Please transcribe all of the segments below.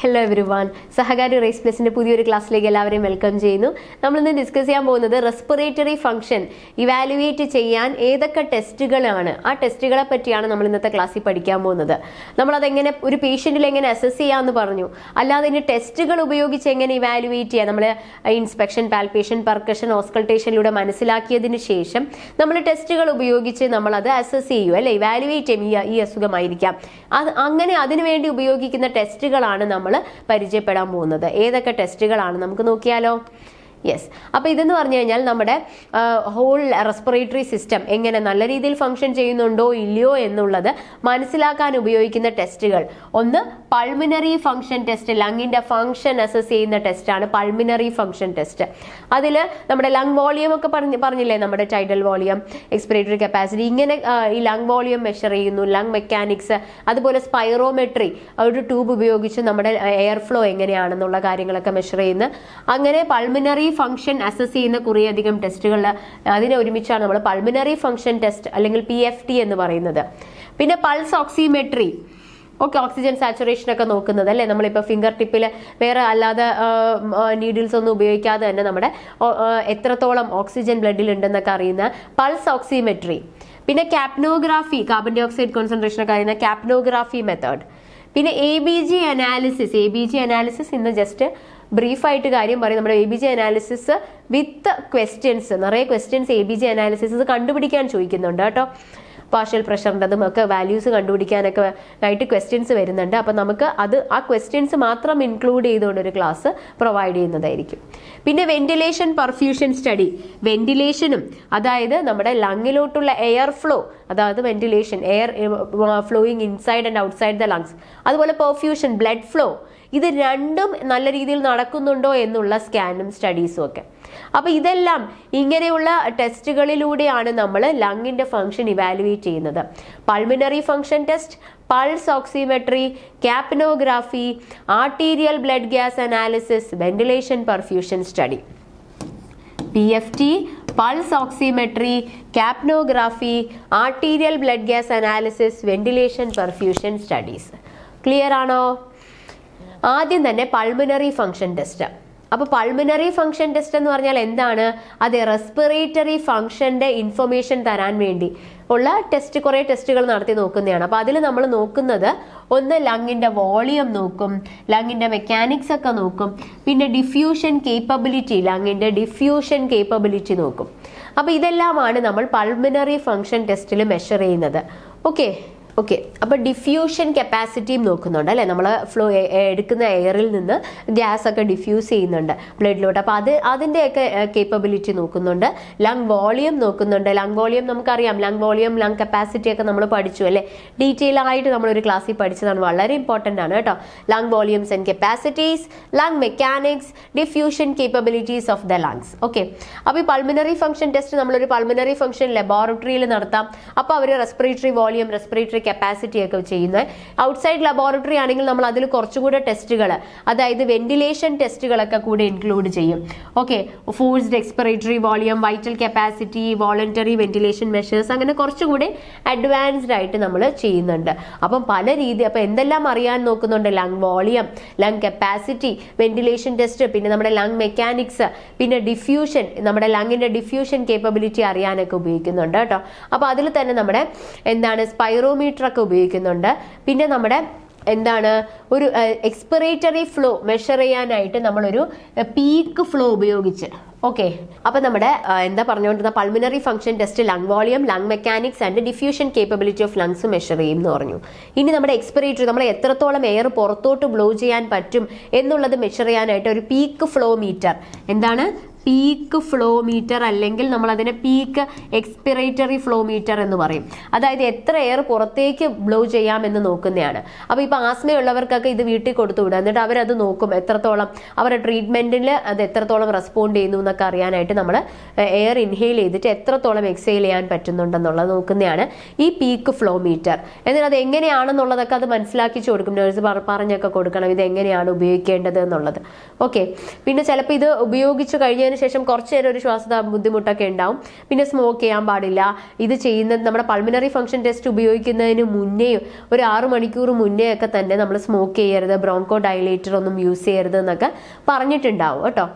Hello every one, സഹകാരി raise പ്ലസിന്റെ പുതിയൊരു ക്ലാസ്സിലേക്ക് എല്ലാവരെയും വെൽക്കം ചെയ്യുന്നു. നമ്മളിന്ന് ഡിസ്കസ് ചെയ്യാൻ പോകുന്നത് റെസ്പിറേറ്ററി ഫംഗ്ഷൻ ഇവാലുവേറ്റ് ചെയ്യാൻ ഏതൊക്കെ ടെസ്റ്റുകളാണ്, ആ ടെസ്റ്റുകളെ പറ്റിയാണ് നമ്മൾ ഇന്നത്തെ ക്ലാസ്സിൽ പഠിക്കാൻ പോകുന്നത്. നമ്മളതെങ്ങനെ ഒരു പേഷ്യന്റിൽ എങ്ങനെ അസസ് ചെയ്യാമെന്ന് പറഞ്ഞു, അല്ലാതെ ഇനി ടെസ്റ്റുകൾ ഉപയോഗിച്ച് എങ്ങനെ ഇവാലുവേറ്റ് ചെയ്യാം, നമ്മൾ ഇൻസ്പെക്ഷൻ, പാൽപേഷൻ, പെർക്കഷൻ, ഓസ്കൾട്ടേഷനിലൂടെ മനസ്സിലാക്കിയതിന് ശേഷം നമ്മൾ ടെസ്റ്റുകൾ ഉപയോഗിച്ച് നമ്മളത് അസസ് ചെയ്യും, അല്ലെ, ഇവാലുവേറ്റ് ചെയ്യും. ഈ അസുഖമായിരിക്കാം അങ്ങനെ അതിനുവേണ്ടി ഉപയോഗിക്കുന്ന ടെസ്റ്റുകളാണ് നമ്മൾ പരിചയപ്പെടാൻ പോകുന്നത്. ഏതൊക്കെ ടെസ്റ്റുകളാണ് നമുക്ക് നോക്കിയാലോ. യെസ്, അപ്പോൾ ഇതെന്ന് പറഞ്ഞു കഴിഞ്ഞാൽ നമ്മുടെ ഹോൾ റെസ്പിറേറ്ററി സിസ്റ്റം എങ്ങനെ നല്ല രീതിയിൽ ഫംഗ്ഷൻ ചെയ്യുന്നുണ്ടോ ഇല്ലയോ എന്നുള്ളത് മനസ്സിലാക്കാൻ ഉപയോഗിക്കുന്ന ടെസ്റ്റുകൾ. ഒന്ന് പൾമിനറി ഫംഗ്ഷൻ ടെസ്റ്റ്, ലങ്ങിന്റെ ഫംഗ്ഷൻ അസസ് ചെയ്യുന്ന ടെസ്റ്റാണ് പൾമിനറി ഫംഗ്ഷൻ ടെസ്റ്റ്. അതിൽ നമ്മുടെ ലങ് വോളിയം ഒക്കെ പറഞ്ഞില്ലേ, നമ്മുടെ ടൈഡൽ വോളിയം, എക്സ്പിറേറ്ററി കപ്പാസിറ്റി, ഇങ്ങനെ ഈ ലങ് വോളിയം മെഷർ ചെയ്യുന്നു, ലങ് മെക്കാനിക്സ്, അതുപോലെ സ്പൈറോമെട്രി, ഒരു ട്യൂബ് ഉപയോഗിച്ച് നമ്മുടെ എയർ ഫ്ലോ എങ്ങനെയാണെന്നുള്ള കാര്യങ്ങളൊക്കെ മെഷർ ചെയ്യുന്ന, അങ്ങനെ പൾമിനറി ഫംഗ്ഷൻ അസസ് ചെയ്യുന്ന കുറേയധികം ടെസ്റ്റുകൾ, അതിനെ ഒരുമിച്ചാണ് നമ്മൾ പൾമിനറി ഫംഗ്ഷൻ ടെസ്റ്റ് അല്ലെങ്കിൽ PFT എന്ന് പറയുന്നത്. പിന്നെ pulse oximetry, okay, oxygen saturation ഒക്കെ നോക്കുന്നത്, അല്ലേ, നമ്മളിപ്പോൾ ഫിംഗർ ടിപ്പിൽ വേറെ അല്ലാതെ നീഡിൽസ് ഒന്നും ഉപയോഗിക്കാതെ തന്നെ നമ്മുടെ എത്രത്തോളം ഓക്സിജൻ ബ്ലഡിൽ ഉണ്ടെന്നൊക്കെ അറിയുന്ന പൾസ് ഓക്സിമെട്രി. പിന്നെ കാപ്നോഗ്രാഫി, കാർബൺ ഡൈ ഓക്സൈഡ് കോൺസെൻട്രേഷൻ ഒക്കെ അറിയുന്ന കാപ്നോഗ്രാഫി മെത്തേഡ്. പിന്നെ ABG അനാലിസിസ് ഇന്ന് ജസ്റ്റ് ബ്രീഫായിട്ട് കാര്യം പറയും. നമ്മുടെ ABG അനാലിസിസ് വിത്ത് ക്വസ്റ്റ്യൻസ്, നിറയെ ക്വസ്റ്റ്യൻസ് ABG അനാലിസിസ് കണ്ടുപിടിക്കാൻ ചോദിക്കുന്നുണ്ട് കേട്ടോ. പാർഷ്യൽ പ്രഷറിൻ്റെതും ഒക്കെ വാല്യൂസ് കണ്ടുപിടിക്കാനൊക്കെ ആയിട്ട് ക്വസ്റ്റ്യൻസ് വരുന്നുണ്ട്. അപ്പം നമുക്ക് ആ ക്വസ്റ്റ്യൻസ് മാത്രം ഇൻക്ലൂഡ് ചെയ്തുകൊണ്ട് ഒരു ക്ലാസ് പ്രൊവൈഡ് ചെയ്യുന്നതായിരിക്കും. പിന്നെ വെന്റിലേഷൻ പെർഫ്യൂഷൻ സ്റ്റഡി, വെന്റിലേഷനും അതായത് നമ്മുടെ ലങ്ങിലോട്ടുള്ള എയർ ഫ്ലോ, അതായത് ventilation, air flowing inside and outside the lungs, അതുപോലെ പെർഫ്യൂഷൻ, ബ്ലഡ് ഫ്ലോ, ഇത് രണ്ടും നല്ല രീതിയിൽ നടക്കുന്നുണ്ടോ എന്നുള്ള സ്കാനും സ്റ്റഡീസും ഒക്കെ. അപ്പൊ ഇതെല്ലാം ഇങ്ങനെയുള്ള ടെസ്റ്റുകളിലൂടെയാണ് നമ്മൾ ലങ്ങിന്റെ ഫംഗ്ഷൻ ഇവാലുവേറ്റ് ചെയ്യുന്നത്. Pulmonary function test, pulse oximetry, capnography, arterial blood gas analysis, ventilation perfusion study. PFT, pulse oximetry, capnography, arterial blood gas analysis, ventilation perfusion studies. Clear ആണോ? ആദ്യം തന്നെ പൾമിനറി ഫംഗ്ഷൻ ടെസ്റ്റ്. അപ്പോൾ പൾമിനറി ഫംഗ്ഷൻ ടെസ്റ്റ് എന്ന് പറഞ്ഞാൽ എന്താണ്? അത് respiratory ഫംഗ്ഷന്റെ information തരാൻ വേണ്ടി ഉള്ള ടെസ്റ്റ്, കുറേ ടെസ്റ്റുകൾ നടത്തി നോക്കുന്നതാണ്. അപ്പോൾ അതിൽ നമ്മൾ നോക്കുന്നത് ഒന്ന് ലങ്ങിന്റെ വോളിയം നോക്കും, ലങ്ങിന്റെ മെക്കാനിക്സ് ഒക്കെ നോക്കും, പിന്നെ ഡിഫ്യൂഷൻ കേപ്പബിലിറ്റി, ലങ്ങിന്റെ ഡിഫ്യൂഷൻ കേപ്പബിലിറ്റി നോക്കും. അപ്പോൾ ഇതെല്ലാമാണ് നമ്മൾ പൾമിനറി ഫംഗ്ഷൻ ടെസ്റ്റിൽ മെഷർ ചെയ്യുന്നത്. ഓക്കെ, അപ്പൊ ഡിഫ്യൂഷൻ കപ്പാസിറ്റിയും നോക്കുന്നുണ്ട്, അല്ലെ, നമ്മൾ ഫ്ലോ എടുക്കുന്ന എയറിൽ നിന്ന് ഗ്യാസ് ഒക്കെ ഡിഫ്യൂസ് ചെയ്യുന്നുണ്ട് ബ്ലഡിലോട്ട്. അപ്പൊ അതിന്റെയൊക്കെ കേപ്പബിലിറ്റി നോക്കുന്നുണ്ട്. ലങ് വോളിയം നോക്കുന്നുണ്ട്. ലങ് വോളിയം നമുക്കറിയാം, ലങ് വോളിയം, ലങ് കപ്പാസിറ്റി ഒക്കെ നമ്മൾ പഠിച്ചു, അല്ലെ, ഡീറ്റെയിൽ ആയിട്ട് നമ്മളൊരു ക്ലാസ്സിൽ പഠിച്ചതാണ്, വളരെ ഇമ്പോർട്ടൻ്റ് ആണ് കേട്ടോ. Lung volumes and capacities, lung mechanics, diffusion capabilities of the lungs. Okay, അപ്പൊ ഈ പൾമിനറി ഫംഗ്ഷൻ ടെസ്റ്റ് നമ്മളൊരു പൾമിനറി ഫംഗ്ഷൻ ലബോറട്ടറിയിൽ നടത്താം. അപ്പൊ അവർ റെസ്പിറേറ്ററി വോളിയം, റെസ്പിറേറ്ററി കപ്പാസിറ്റി ഒക്കെ ചെയ്യുന്നത്. ഔട്ട്സൈഡ് ലബോറട്ടറി ആണെങ്കിൽ നമ്മൾ അതിൽ കുറച്ചുകൂടെ ടെസ്റ്റുകൾ, അതായത് വെന്റിലേഷൻ ടെസ്റ്റുകളൊക്കെ കൂടെ ഇൻക്ലൂഡ് ചെയ്യും. Okay, forced expiratory volume, vital capacity, voluntary ventilation measures, അങ്ങനെ കുറച്ചുകൂടി അഡ്വാൻസ്ഡ് ആയിട്ട് നമ്മൾ ചെയ്യുന്നുണ്ട്. അപ്പം പല രീതി, അപ്പം എന്തെല്ലാം അറിയാൻ നോക്കുന്നുണ്ട്? Lung volume, lung capacity, ventilation test, പിന്നെ നമ്മുടെ ലങ് മെക്കാനിക്സ്, പിന്നെ ഡിഫ്യൂഷൻ, നമ്മുടെ ലങ്ങിന്റെ ഡിഫ്യൂഷൻ കേപ്പബിലിറ്റി അറിയാനൊക്കെ ഉപയോഗിക്കുന്നുണ്ട് കേട്ടോ. അപ്പൊ അതിൽ തന്നെ നമ്മുടെ എന്താണ് സ്പൈറോമീറ്റർ ഒക്കെ ഉപയോഗിക്കുന്നുണ്ട്. പിന്നെ നമ്മുടെ എന്താണ് ഒരു എക്സ്പിറേറ്ററി ഫ്ലോ മെഷർ ചെയ്യാനായിട്ട് നമ്മളൊരു പീക്ക് ഫ്ലോ ഉപയോഗിച്ച്. ഓക്കെ, അപ്പൊ നമ്മുടെ എന്താ പറഞ്ഞുകൊണ്ടിരുന്ന pulmonary function test lung volume, lung mechanics and diffusion capability of lungs measure ചെയ്യും എന്ന് പറഞ്ഞു. ഇനി നമ്മുടെ എക്സ്പിറേറ്ററി, നമ്മൾ എത്രത്തോളം എയർ പുറത്തോട്ട് ബ്ലോ ചെയ്യാൻ പറ്റും എന്നുള്ളത് മെഷർ ചെയ്യാനായിട്ട് ഒരു പീക്ക് ഫ്ലോ മീറ്റർ, എന്താണ് പീക്ക് ഫ്ലോ മീറ്റർ, അല്ലെങ്കിൽ നമ്മൾ അതിനെ പീക്ക് എക്സ്പിറേറ്ററി ഫ്ലോ മീറ്റർ എന്ന് പറയും. അതായത് എത്ര എയർ പുറത്തേക്ക് ബ്ലോ ചെയ്യാമെന്ന് നോക്കുന്നതാണ്. അപ്പോൾ ഇപ്പോൾ ആസ്മയുള്ളവർക്കൊക്കെ ഇത് വീട്ടിൽ കൊടുത്തുവിടുക, എന്നിട്ട് അവരത് നോക്കും, എത്രത്തോളം അവരുടെ ട്രീറ്റ്മെന്റിൽ അത് എത്രത്തോളം റെസ്പോണ്ട് ചെയ്യുന്നു എന്നൊക്കെ അറിയാനായിട്ട് നമ്മൾ എയർ ഇൻഹെയിൽ ചെയ്തിട്ട് എത്രത്തോളം എക്സെയിൽ ചെയ്യാൻ പറ്റുന്നുണ്ടെന്നുള്ളത് നോക്കുന്നതാണ് ഈ പീക്ക് ഫ്ലോ മീറ്റർ. എന്നിട്ട് അത് എങ്ങനെയാണെന്നുള്ളതൊക്കെ അത് മനസ്സിലാക്കിച്ചു കൊടുക്കും, നേഴ്സ് പറഞ്ഞൊക്കെ കൊടുക്കണം ഇത് എങ്ങനെയാണ് ഉപയോഗിക്കേണ്ടത് എന്നുള്ളത്. ഓക്കെ, പിന്നെ ചിലപ്പോൾ ഇത് ഉപയോഗിച്ച് കഴിഞ്ഞ ചെയ്തതിന് ശേഷം കുറച്ച് നേരം ഒരു ശ്വാസ ബുദ്ധിമുട്ടൊക്കെ ഉണ്ടാവും. പിന്നെ സ്മോക്ക് ചെയ്യാൻ പാടില്ല. ഇത് ചെയ്യുന്നത് നമ്മുടെ പൾമിനറി ഫംഗ്ഷൻ ടെസ്റ്റ് ഉപയോഗിക്കുന്നതിന് മുന്നേ ഒരു 6 മണിക്കൂർ മുന്നേ ഒക്കെ തന്നെ നമ്മൾ സ്മോക്ക് ചെയ്യരുത്, ബ്രോങ്കോ ഡയലേറ്റർ ഒന്നും യൂസ് ചെയ്യരുത് എന്നൊക്കെ പറഞ്ഞിട്ടുണ്ടാവും കേട്ടോ.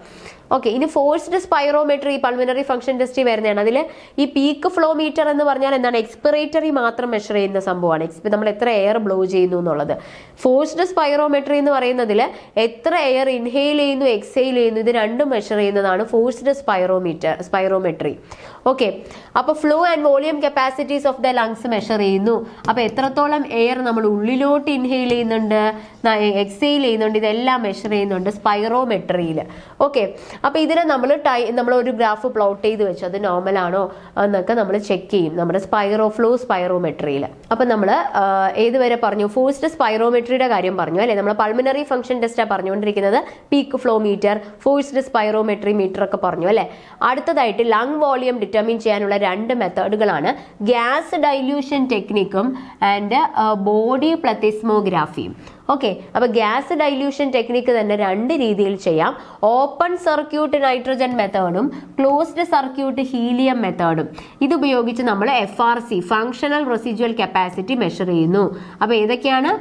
ഓക്കെ, ഇനി forced spirometry pulmonary function test വരുന്നതാണ്. അതിൽ ഈ പീക്ക് ഫ്ലോ മീറ്റർ എന്ന് പറഞ്ഞാൽ എന്താണ്, എക്സ്പിറേറ്ററി മാത്രം മെഷർ ചെയ്യുന്ന സംഭവമാണ്. നമ്മൾ എത്ര എയർ ബ്ലോ ചെയ്യുന്നു എന്നുള്ളത്. ഫോഴ്സ്ഡ് സ്പൈറോമെട്രി എന്ന് പറയുന്നതിൽ എത്ര എയർ ഇൻഹെയിൽ ചെയ്യുന്നു എക്സെയിൽ ചെയ്യുന്നു ഇത് രണ്ടും മെഷർ ചെയ്യുന്നതാണ് ഫോഴ്സ്ഡ് സ്പൈറോമെട്രി. ഓക്കെ, അപ്പൊ flow and volume capacities of the lungs measure ചെയ്യുന്നു. അപ്പൊ എത്രത്തോളം എയർ നമ്മൾ ഉള്ളിലോട്ട് ഇൻഹെയിൽ ചെയ്യുന്നുണ്ട്, എക്സെയിൽ ചെയ്യുന്നുണ്ട്, ഇതെല്ലാം മെഷർ ചെയ്യുന്നുണ്ട് സ്പൈറോമെട്രിയിൽ. ഓക്കെ, അപ്പൊ ഇതിനെ നമ്മൾ ഒരു ഗ്രാഫ് പ്ലോട്ട് ചെയ്ത് വെച്ചു അത് നോർമൽ ആണോ എന്നൊക്കെ നമ്മൾ ചെക്ക് ചെയ്യും നമ്മുടെ ഫ്ലോ സ്പൈറോമെട്രിയിൽ. അപ്പൊ നമ്മൾ ഏതുവരെ പറഞ്ഞു, ഫോഴ്സ്ഡ് സ്പൈറോമെട്രിയുടെ കാര്യം പറഞ്ഞു അല്ലെ. നമ്മൾ പൾമിനറി ഫംഗ്ഷൻ ടെസ്റ്റാണ് പറഞ്ഞുകൊണ്ടിരിക്കുന്നത്. Peak flow meter, forced spirometry meter ഒക്കെ പറഞ്ഞു അല്ലെ. അടുത്തതായിട്ട് ലങ് വോളിയം ഡിറ്റർമിൻ ചെയ്യാനുള്ള 2 മെത്തേഡുകളാണ് ഗ്യാസ് ഡൈല്യൂഷൻ ടെക്നിക്കും ആൻഡ് ബോഡി പ്ലത്തിസ്മോഗ്രാഫിയും. ഓക്കെ, അപ്പൊ ഗ്യാസ് ഡൈല്യൂഷൻ ടെക്നിക്ക് തന്നെ 2 രീതിയിൽ ചെയ്യാം. ഓപ്പൺ സർക്യൂട്ട് നൈട്രജൻ മെത്തേഡും ക്ലോസ്ഡ് സർക്യൂട്ട് ഹീലിയം മെത്തേഡും. ഇത് ഉപയോഗിച്ച് നമ്മൾ FRC functional residual capacity measure ചെയ്യുന്നു. അപ്പൊ ഏതൊക്കെയാണ്,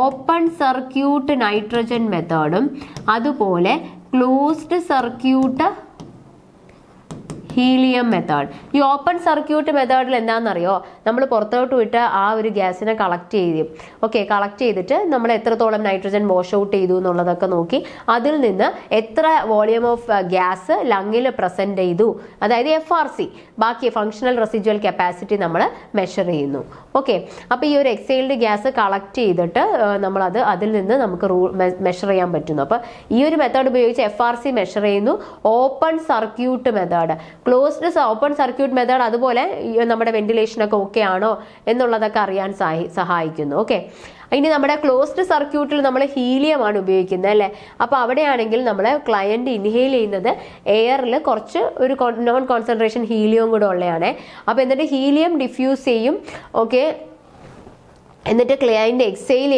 ഓപ്പൺ സർക്യൂട്ട് നൈട്രജൻ മെത്തേഡും അതുപോലെ ക്ലോസ്ഡ് സർക്യൂട്ട് ഹീലിയം മെത്തേഡ്. ഈ ഓപ്പൺ സർക്യൂട്ട് മെത്തേഡിൽ എന്താണെന്നറിയോ, നമ്മൾ പുറത്തോട്ട് വിട്ട് ആ ഒരു ഗ്യാസിനെ കളക്ട് ചെയ്യും. ഓക്കെ, കളക്ട് ചെയ്തിട്ട് നമ്മൾ എത്രത്തോളം നൈട്രജൻ വാഷ് ഔട്ട് ചെയ്തു എന്നുള്ളതൊക്കെ നോക്കി അതിൽ നിന്ന് എത്ര വോളിയം ഓഫ് ഗ്യാസ് ലങ്ങിൽ പ്രസന്റ് ചെയ്തു, അതായത് FRC, ബാക്കി ഫങ്ഷണൽ റെസിജ്വൽ കപ്പാസിറ്റി നമ്മൾ മെഷർ ചെയ്യുന്നു. ഓക്കെ, അപ്പോൾ ഈ ഒരു എക്സെയിൽഡ് ഗ്യാസ് കളക്ട് ചെയ്തിട്ട് നമ്മളത് അതിൽ നിന്ന് നമുക്ക് മെഷർ ചെയ്യാൻ പറ്റുന്നു. അപ്പോൾ ഈ ഒരു മെത്തേഡ് ഉപയോഗിച്ച് FRC മെഷർ ചെയ്യുന്നു. Open circuit method, closed open circuit method അതുപോലെ നമ്മുടെ വെന്റിലേഷനൊക്കെ ഓക്കെ ആണോ എന്നുള്ളതൊക്കെ അറിയാൻ സഹായിക്കുന്നു. ഓക്കെ, ഇനി നമ്മുടെ ക്ലോസ്ഡ് സർക്യൂട്ടിൽ നമ്മൾ ഹീലിയമാണ് ഉപയോഗിക്കുന്നത് അല്ലേ. അപ്പോൾ അവിടെയാണെങ്കിൽ നമ്മൾ ക്ലയന്റ് ഇൻഹെയിൽ ചെയ്യുന്നത് എയറിൽ കുറച്ച് ഒരു നോൺ കോൺസെൻട്രേഷൻ ഹീലിയം കൂടെ ഉള്ളതാണ്. അപ്പോൾ എന്നിട്ട് ഹീലിയം ഡിഫ്യൂസ് ചെയ്യും. ഓക്കെ, എന്നിട്ട് ക്ലയന്റ് എക്സെയിൽ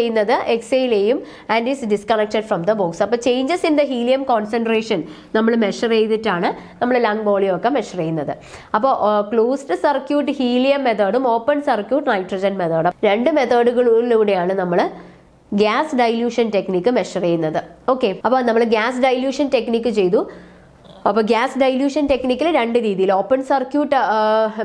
ചെയ്യും and is disconnected from the box. അപ്പോൾ changes in the helium concentration നമ്മൾ മെഷർ ചെയ്തിട്ടാണ് നമ്മൾ ലങ് വോളിയം ഒക്കെ മെഷർ ചെയ്യുന്നത്. അപ്പോൾ ക്ലോസ്ഡ് സർക്യൂട്ട് ഹീലിയം മെത്തേഡും ഓപ്പൺ സർക്യൂട്ട് നൈട്രജൻ മെത്തേഡും 2 മെത്തേഡുകളിലൂടെയാണ് നമ്മൾ ഗ്യാസ് ഡൈല്യൂഷൻ ടെക്നിക്ക് മെഷർ ചെയ്യുന്നത്. ഓക്കെ, അപ്പോൾ നമ്മൾ ഗ്യാസ് ഡൈല്യൂഷൻ ടെക്നിക്ക് ചെയ്തു. അപ്പോൾ ഗ്യാസ് ഡൈല്യൂഷൻ ടെക്നിക്കിൽ 2 രീതിയിൽ, ഓപ്പൺ സർക്യൂട്ട്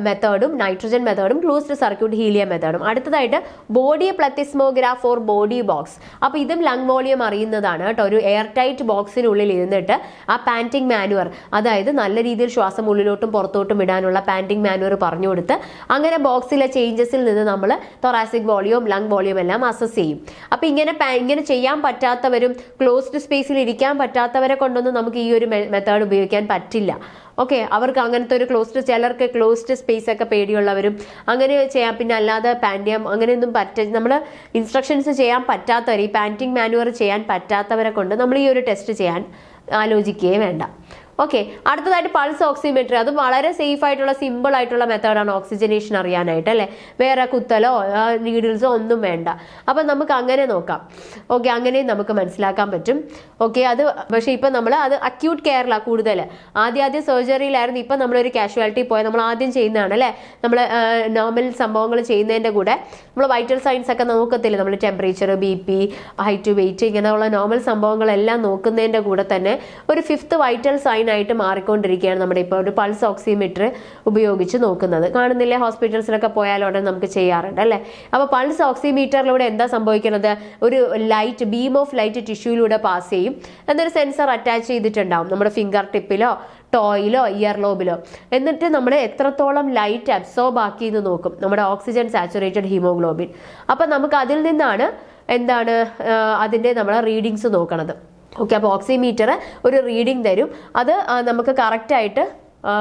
മെത്തേഡും നൈട്രജൻ മെത്തേഡും ക്ലോസ്ഡ് സർക്യൂട്ട് ഹീലിയം മെത്തേഡും. അടുത്തതായിട്ട് body plethysmograph or body box. അപ്പോൾ ഇതും ലങ് വോളിയം അറിയുന്നതാണ് കേട്ടോ. ഒരു എയർ ടൈറ്റ് ബോക്സിനുള്ളിൽ ഇരുന്നിട്ട് ആ പാൻറ്റിംഗ് മാനുവർ, അതായത് നല്ല രീതിയിൽ ശ്വാസം ഉള്ളിലോട്ടും പുറത്തോട്ടും ഇടാനുള്ള പാൻറ്റിംഗ് മാനുവർ പറഞ്ഞു കൊടുത്ത് അങ്ങനെ ബോക്സിലെ ചേഞ്ചസിൽ നിന്ന് നമ്മൾ തൊറാസിക് വോളിയം ലങ് വോളിയം എല്ലാം അസസ് ചെയ്യും. അപ്പോൾ ഇങ്ങനെ ചെയ്യാൻ പറ്റാത്തവരും ക്ലോസ്ഡ് സ്പേസിൽ ഇരിക്കാൻ പറ്റാത്തവരെ കൊണ്ടൊന്നും നമുക്ക് ഈ ഒരു മെത്തേഡ് ഉപയോഗിക്കാൻ പറ്റില്ല. ഓക്കെ, അവർക്ക് അങ്ങനത്തെ ഒരു ചിലർക്ക് ക്ലോസ്ഡ് സ്പേസ് ഒക്കെ പേടിയുള്ളവരും അങ്ങനെ ചെയ്യാം. പിന്നെ അല്ലാതെ പാൻറ്റിയം അങ്ങനെയൊന്നും നമ്മൾ ഇൻസ്ട്രക്ഷൻസ് ചെയ്യാൻ പറ്റാത്തവർ, ഈ പാൻറ്റിംഗ് മാനുവർ ചെയ്യാൻ പറ്റാത്തവരെ കൊണ്ട് നമ്മൾ ഈ ഒരു ടെസ്റ്റ് ചെയ്യാൻ ആലോചിക്കുകയേ വേണ്ട. ഓക്കെ, അടുത്തതായിട്ട് പൾസ് ഓക്സിമെട്രി. അത് വളരെ സേഫ് ആയിട്ടുള്ള സിമ്പിൾ ആയിട്ടുള്ള മെത്തേഡാണ് ഓക്സിജനേഷൻ അറിയാനായിട്ട് അല്ലേ. വേറെ കുത്തലോ നീഡിൽസോ ഒന്നും വേണ്ട. അപ്പം നമുക്ക് അങ്ങനെ നോക്കാം. ഓക്കെ, അങ്ങനെയും നമുക്ക് മനസ്സിലാക്കാൻ പറ്റും. ഓക്കെ, അത് പക്ഷേ ഇപ്പം നമ്മൾ അത് അക്യൂട്ട് കെയറിലാണ് കൂടുതൽ. ആദ്യം സർജറിയിലായിരുന്നു. ഇപ്പം നമ്മളൊരു കാഷ്വാലിറ്റി പോയാൽ നമ്മൾ ആദ്യം ചെയ്യുന്നതാണ് അല്ലേ. നമ്മൾ നോർമൽ സംഭവങ്ങൾ ചെയ്യുന്നതിൻ്റെ കൂടെ നമ്മൾ വൈറ്റൽ സൈൻസ് ഒക്കെ നോക്കത്തില്ല. നമ്മൾ ടെമ്പറേച്ചർ, BP, ഹൈറ്റ്, വെയിറ്റ്, ഇങ്ങനെയുള്ള നോർമൽ സംഭവങ്ങളെല്ലാം നോക്കുന്നതിൻ്റെ കൂടെ തന്നെ ഒരു 5th വൈറ്റൽ സൈൻ ആയിട്ട് മാറിക്കൊണ്ടിരിക്കുകയാണ് നമ്മുടെ ഇപ്പോൾ ഒരു പൾസ് ഓക്സിമീറ്റർ ഉപയോഗിച്ച് നോക്കുന്നത്. കാണുന്നില്ലേ, ഹോസ്പിറ്റൽസിലൊക്കെ പോയാലോടെ നമുക്ക് ചെയ്യാറുണ്ട് അല്ലേ. അപ്പോൾ പൾസ് ഓക്സിമീറ്ററിലൂടെ എന്താ സംഭവിക്കുന്നത്, ഒരു ലൈറ്റ് ബീം ഓഫ് ലൈറ്റ് ടിഷ്യൂയിലൂടെ പാസ് ചെയ്യും. എന്നൊരു സെൻസർ അറ്റാച്ച് ചെയ്തിട്ടുണ്ടാവും നമ്മുടെ ഫിംഗർ ടിപ്പിലോ ടോയിലോ ഇയർ ലോബിലോ. എന്നിട്ട് നമ്മൾ എത്രത്തോളം ലൈറ്റ് അബ്സോർബ് ആക്കി എന്ന് നോക്കും, നമ്മുടെ ഓക്സിജൻ സാച്ചുറേറ്റഡ് ഹീമോഗ്ലോബിൻ. അപ്പം നമുക്ക് അതിൽ നിന്നാണ് അതിൻ്റെ നമ്മളെ റീഡിങ്സ് നോക്കണത്. ഓക്കെ, അപ്പോൾ ഓക്സിമീറ്റർ ഒരു റീഡിംഗ് തരും. അത് നമുക്ക് കറക്റ്റായിട്ട്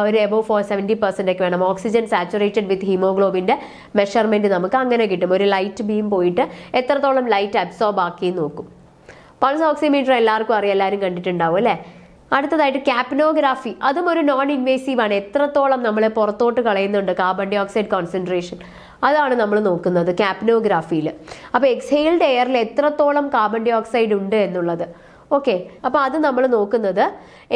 ഒരു എബോവ് 70% ഒക്കെ വേണം. ഓക്സിജൻ സാച്ചുറേറ്റഡ് വിത്ത് ഹീമോഗ്ലോബിൻ്റെ മെഷർമെൻറ്റ് നമുക്ക് അങ്ങനെ കിട്ടും. ഒരു ലൈറ്റ് ബീം പോയിട്ട് എത്രത്തോളം ലൈറ്റ് അബ്സോർബ് ആക്കി നോക്കും. പൾസ് ഓക്സിമീറ്റർ എല്ലാവർക്കും അറിയാം, എല്ലാവരും കണ്ടിട്ടുണ്ടാവും അല്ലേ. അടുത്തതായിട്ട് കാപ്നോഗ്രാഫി. അതും ഒരു നോൺ ഇൻവേസീവ് ആണ്. എത്രത്തോളം നമ്മൾ പുറത്തോട്ട് കളയുന്നുണ്ട് കാർബൺ ഡൈ ഓക്സൈഡ് കോൺസെൻട്രേഷൻ, അതാണ് നമ്മൾ നോക്കുന്നത് കാപ്നോഗ്രാഫിയിൽ. അപ്പോൾ എക്സെയിൽഡ് എയറിൽ എത്രത്തോളം കാർബൺ ഡൈ ഓക്സൈഡ് ഉണ്ട് എന്നുള്ളത്. ഓക്കെ, അപ്പോൾ അത് നമ്മൾ നോക്കുന്നത്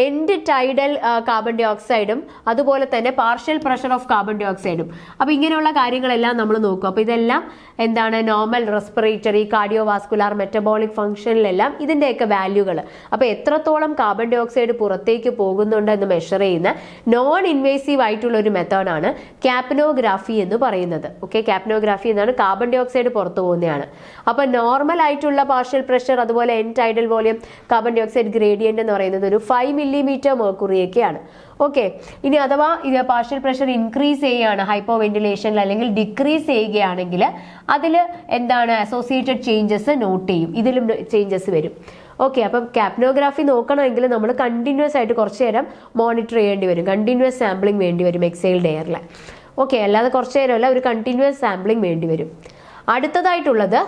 എൻഡ് ടൈഡൽ കാർബൺ ഡൈ ഓക്സൈഡും അതുപോലെ തന്നെ പാർഷ്യൽ പ്രഷർ ഓഫ് കാർബൺ ഡൈ ഓക്സൈഡും. അപ്പോൾ ഇങ്ങനെയുള്ള കാര്യങ്ങളെല്ലാം നമ്മൾ നോക്കും. അപ്പോൾ ഇതെല്ലാം എന്താണ് നോർമൽ റെസ്പിറേറ്ററി, കാർഡിയോവാസ്കുലാർ, മെറ്റബോളിക് ഫംഗ്ഷനിലെല്ലാം ഇതിൻ്റെയൊക്കെ വാല്യൂകൾ. അപ്പോൾ എത്രത്തോളം കാർബൺ ഡൈ ഓക്സൈഡ് പുറത്തേക്ക് പോകുന്നുണ്ട് എന്ന് മെഷർ ചെയ്യുന്ന നോൺ ഇൻവേസീവ് ആയിട്ടുള്ള ഒരു മെത്തേഡാണ് ക്യാപ്നോഗ്രാഫി എന്ന് പറയുന്നത്. ഓക്കെ, ക്യാപ്നോഗ്രാഫി എന്നാണ് കാർബൺ ഡൈ ഓക്സൈഡ് പുറത്തു പോകുന്നതാണ്. അപ്പോൾ നോർമൽ ആയിട്ടുള്ള പാർഷ്യൽ പ്രഷർ അതുപോലെ end tidal volume carbon dioxide gradient എന്ന് പറയുന്നത് ഒരു 5 മില്ലിമീറ്റർ മെർക്കുറിയൊക്കെയാണ്. ഓക്കെ, ഇനി അഥവാ ഇത് പാർഷ്യൽ പ്രഷർ ഇൻക്രീസ് ചെയ്യുകയാണ് ഹൈപ്പോ വെന്റിലേഷനിൽ അല്ലെങ്കിൽ ഡിക്രീസ് ചെയ്യുകയാണെങ്കിൽ അതിൽ എന്താണ് അസോസിയേറ്റഡ് ചേഞ്ചസ് നോട്ട് ചെയ്യും, ഇതിലും ചേഞ്ചസ് വരും. ഓക്കെ, അപ്പം ക്യാപ്നോഗ്രാഫി നോക്കണമെങ്കിൽ നമ്മൾ കണ്ടിന്യൂസ് ആയിട്ട് കുറച്ച് നേരം മോണിറ്റർ ചെയ്യേണ്ടി വരും, കണ്ടിന്യൂസ് സാമ്പിളിംഗ് വേണ്ടി വരും എക്സൈൽഡ് എയറിൽ. ഓക്കെ, അല്ലാതെ കുറച്ച് നേരമല്ല, ഒരു കണ്ടിന്യൂസ് സാമ്പിളിംഗ് വേണ്ടി വരും. അടുത്തതായിട്ടുള്ളത്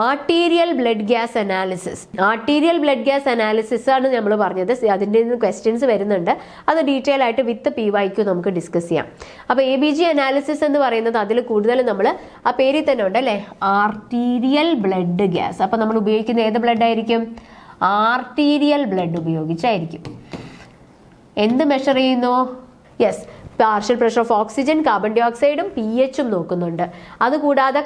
arterial blood gas analysis. Arterial blood gas analysis ആണ് നമ്മൾ പറഞ്ഞത്. അതിൻ്റെ നിന്ന് ക്വസ്റ്റ്യൻസ് വരുന്നുണ്ട്, അത് ഡീറ്റെയിൽ ആയിട്ട് വിത്ത് PYQ നമുക്ക് ഡിസ്കസ് ചെയ്യാം. അപ്പോൾ ABG അനാലിസിസ് എന്ന് പറയുന്നത് അതിൽ കൂടുതൽ നമ്മൾ ആ പേരിൽ തന്നെ ഉണ്ട് അല്ലേ, ആർട്ടീരിയൽ ബ്ലഡ് ഗ്യാസ്. അപ്പോൾ നമ്മൾ ഉപയോഗിക്കുന്ന ഏത് ബ്ലഡ് ആയിരിക്കും? ആർട്ടീരിയൽ ബ്ലഡ് ഉപയോഗിച്ചായിരിക്കും. എന്ത് മെഷർ ചെയ്യുന്നു? Yes, partial pressure of oxygen, carbon ഡൈ ഓക്സൈഡും pHും നോക്കുന്നുണ്ട്. അതുകൂടാതെ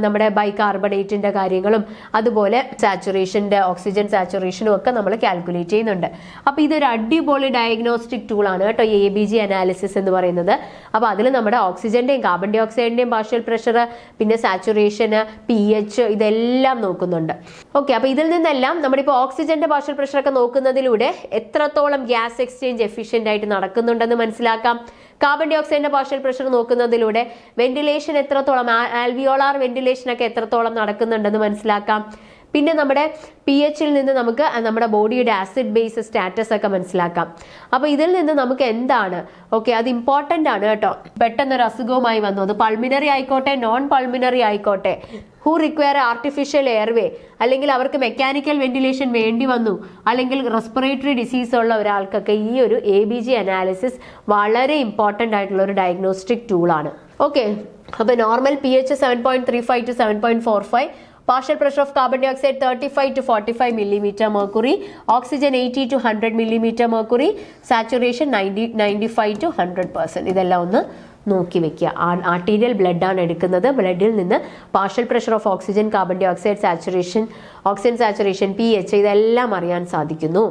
നമ്മുടെ ബൈകാർബണേറ്റിന്റെ കാര്യങ്ങളും അതുപോലെ സാച്ചുറേഷന്റെ ഓക്സിജൻ സാച്ചുറേഷനും ഒക്കെ നമ്മൾ കാൽക്കുലേറ്റ് ചെയ്യുന്നുണ്ട്. അപ്പോൾ ഇതൊരു അടിപൊളി ഡയഗ്നോസ്റ്റിക് ടൂളാണ് കേട്ടോ ഈ ABG അനാലിസിസ് എന്ന് പറയുന്നത്. അപ്പോൾ അതിൽ നമ്മുടെ ഓക്സിജന്റെയും കാർബൺ ഡൈ ഓക്സൈഡിന്റെയും പാർഷ്യൽ പ്രഷർ, പിന്നെ സാച്ചുറേഷന്, pH ഇതെല്ലാം നോക്കുന്നുണ്ട്. ഓക്കെ, അപ്പോൾ ഇതിൽ നിന്നെല്ലാം നമ്മളിപ്പോൾ ഓക്സിജന്റെ പാർഷ്യൽ പ്രഷർ ഒക്കെ നോക്കുന്നതിലൂടെ എത്രത്തോളം ഗ്യാസ് എക്സ്ചേഞ്ച് എഫിഷ്യന്റ് ആയിട്ട് നടക്കുന്നുണ്ടെന്ന് മനസ്സിലാക്കാം. കാർബൺ ഡൈ ഓക്സൈഡിന്റെ പാർഷ്യൽ പ്രഷർ നോക്കുന്നതിലൂടെ വെന്റിലേഷൻ എത്രത്തോളം, ആൽവിയോളാർ വെന്റിലേഷൻ ഒക്കെ എത്രത്തോളം നടക്കുന്നുണ്ടെന്ന് മനസ്സിലാക്കാം. പിന്നെ നമ്മുടെ pHൽ നിന്ന് നമുക്ക് നമ്മുടെ ബോഡിയുടെ ആസിഡ് ബേസ് സ്റ്റാറ്റസ് ഒക്കെ മനസ്സിലാക്കാം. അപ്പോൾ ഇതിൽ നിന്ന് നമുക്ക് എന്താണ്, ഓക്കെ, അത് ഇമ്പോർട്ടൻ്റ് ആണ് കേട്ടോ. പെട്ടെന്നൊരു അസുഖവുമായി വന്നു, അത് പൾമിനറി ആയിക്കോട്ടെ നോൺ പൾമിനറി ആയിക്കോട്ടെ, ഹൂ റിക്വയർ ആർട്ടിഫിഷ്യൽ എയർവേ, അല്ലെങ്കിൽ അവർക്ക് മെക്കാനിക്കൽ വെന്റിലേഷൻ വേണ്ടി വന്നു, അല്ലെങ്കിൽ റെസ്പിറേറ്ററി ഡിസീസ് ഉള്ള ഒരാൾക്കൊക്കെ ഈ ഒരു ABG അനാലിസിസ് വളരെ ഇമ്പോർട്ടൻ്റ് ആയിട്ടുള്ള ഒരു ഡയഗ്നോസ്റ്റിക് ടൂളാണ്. ഓക്കെ, അപ്പോൾ normal pH 7.35 to 7.45, partial pressure of carbon dioxide 35 to 45 millimeter mercury, oxygen 80 to 100 millimeter mercury, saturation 95 to 100%. ഇതെല്ലാം ഒന്ന് നോക്കി വെക്കുക. ആർട്ടീരിയൽ ബ്ലഡ് ആണ് എടുക്കുന്നത്. ബ്ലഡിൽ നിന്ന് partial pressure of oxygen, carbon dioxide saturation, oxygen saturation, pH ഇതെല്ലാം അറിയാൻ സാധിക്കുന്നു.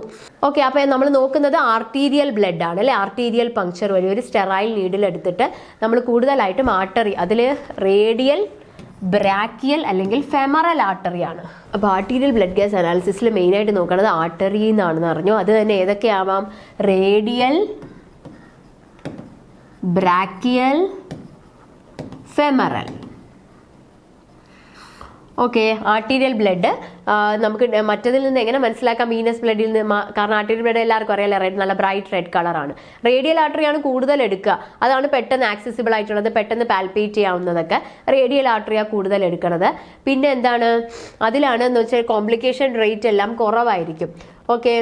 ഓക്കെ, അപ്പോൾ നമ്മൾ നോക്കുന്നത് ആർട്ടീരിയൽ ബ്ലഡ് ആണ് അല്ലെ. ആർട്ടീരിയൽ പങ്ക്ചർ വഴി ഒരു സ്റ്റെറൈൽ നീഡിൽ എടുത്തിട്ട് നമ്മൾ കൂടുതലായിട്ടും ആർട്ടറി, അതിൽ റേഡിയൽ, ബ്രാക്കിയൽ അല്ലെങ്കിൽ ഫെമറൽ ആർട്ടറി ആണ്. അപ്പോൾ ആർട്ടീരിയൽ ബ്ലഡ് ഗ്യാസ് അനാലിസിസിൽ മെയിനായിട്ട് നോക്കുന്നത് ആർട്ടറി എന്നാണെന്ന് അറിഞ്ഞു. അത് തന്നെ ഏതൊക്കെയാവാം? Radial, brachial, femoral. Okay, arterial blood നമുക്ക് മറ്റതിൽ നിന്ന് എങ്ങനെ മനസ്സിലാക്കാം? വീനസ് ബ്ലഡിൽ നിന്ന്, കാരണം ആർട്ടീരിയൽ ബ്ലഡ് എല്ലാവർക്കും അറിയാലോ, റെഡ്, നല്ല ബ്രൈറ്റ് റെഡ് കളറാണ്. റേഡിയൽ ആർട്ടറിയാണ് കൂടുതൽ എടുക്കുക, അതാണ് പെട്ടെന്ന് ആക്സസിബിൾ ആയിട്ടുള്ളത്, പെട്ടെന്ന് പാൽപേറ്റ് ചെയ്യാവുന്നതൊക്കെ റേഡിയൽ ആർട്ടറിയാണ് കൂടുതൽ എടുക്കുന്നത്. പിന്നെ എന്താണ്, അതിലാണ് എന്ന് വെച്ചാൽ കോംപ്ലിക്കേഷൻ റേറ്റ് എല്ലാം കുറവായിരിക്കും. ഓക്കെ,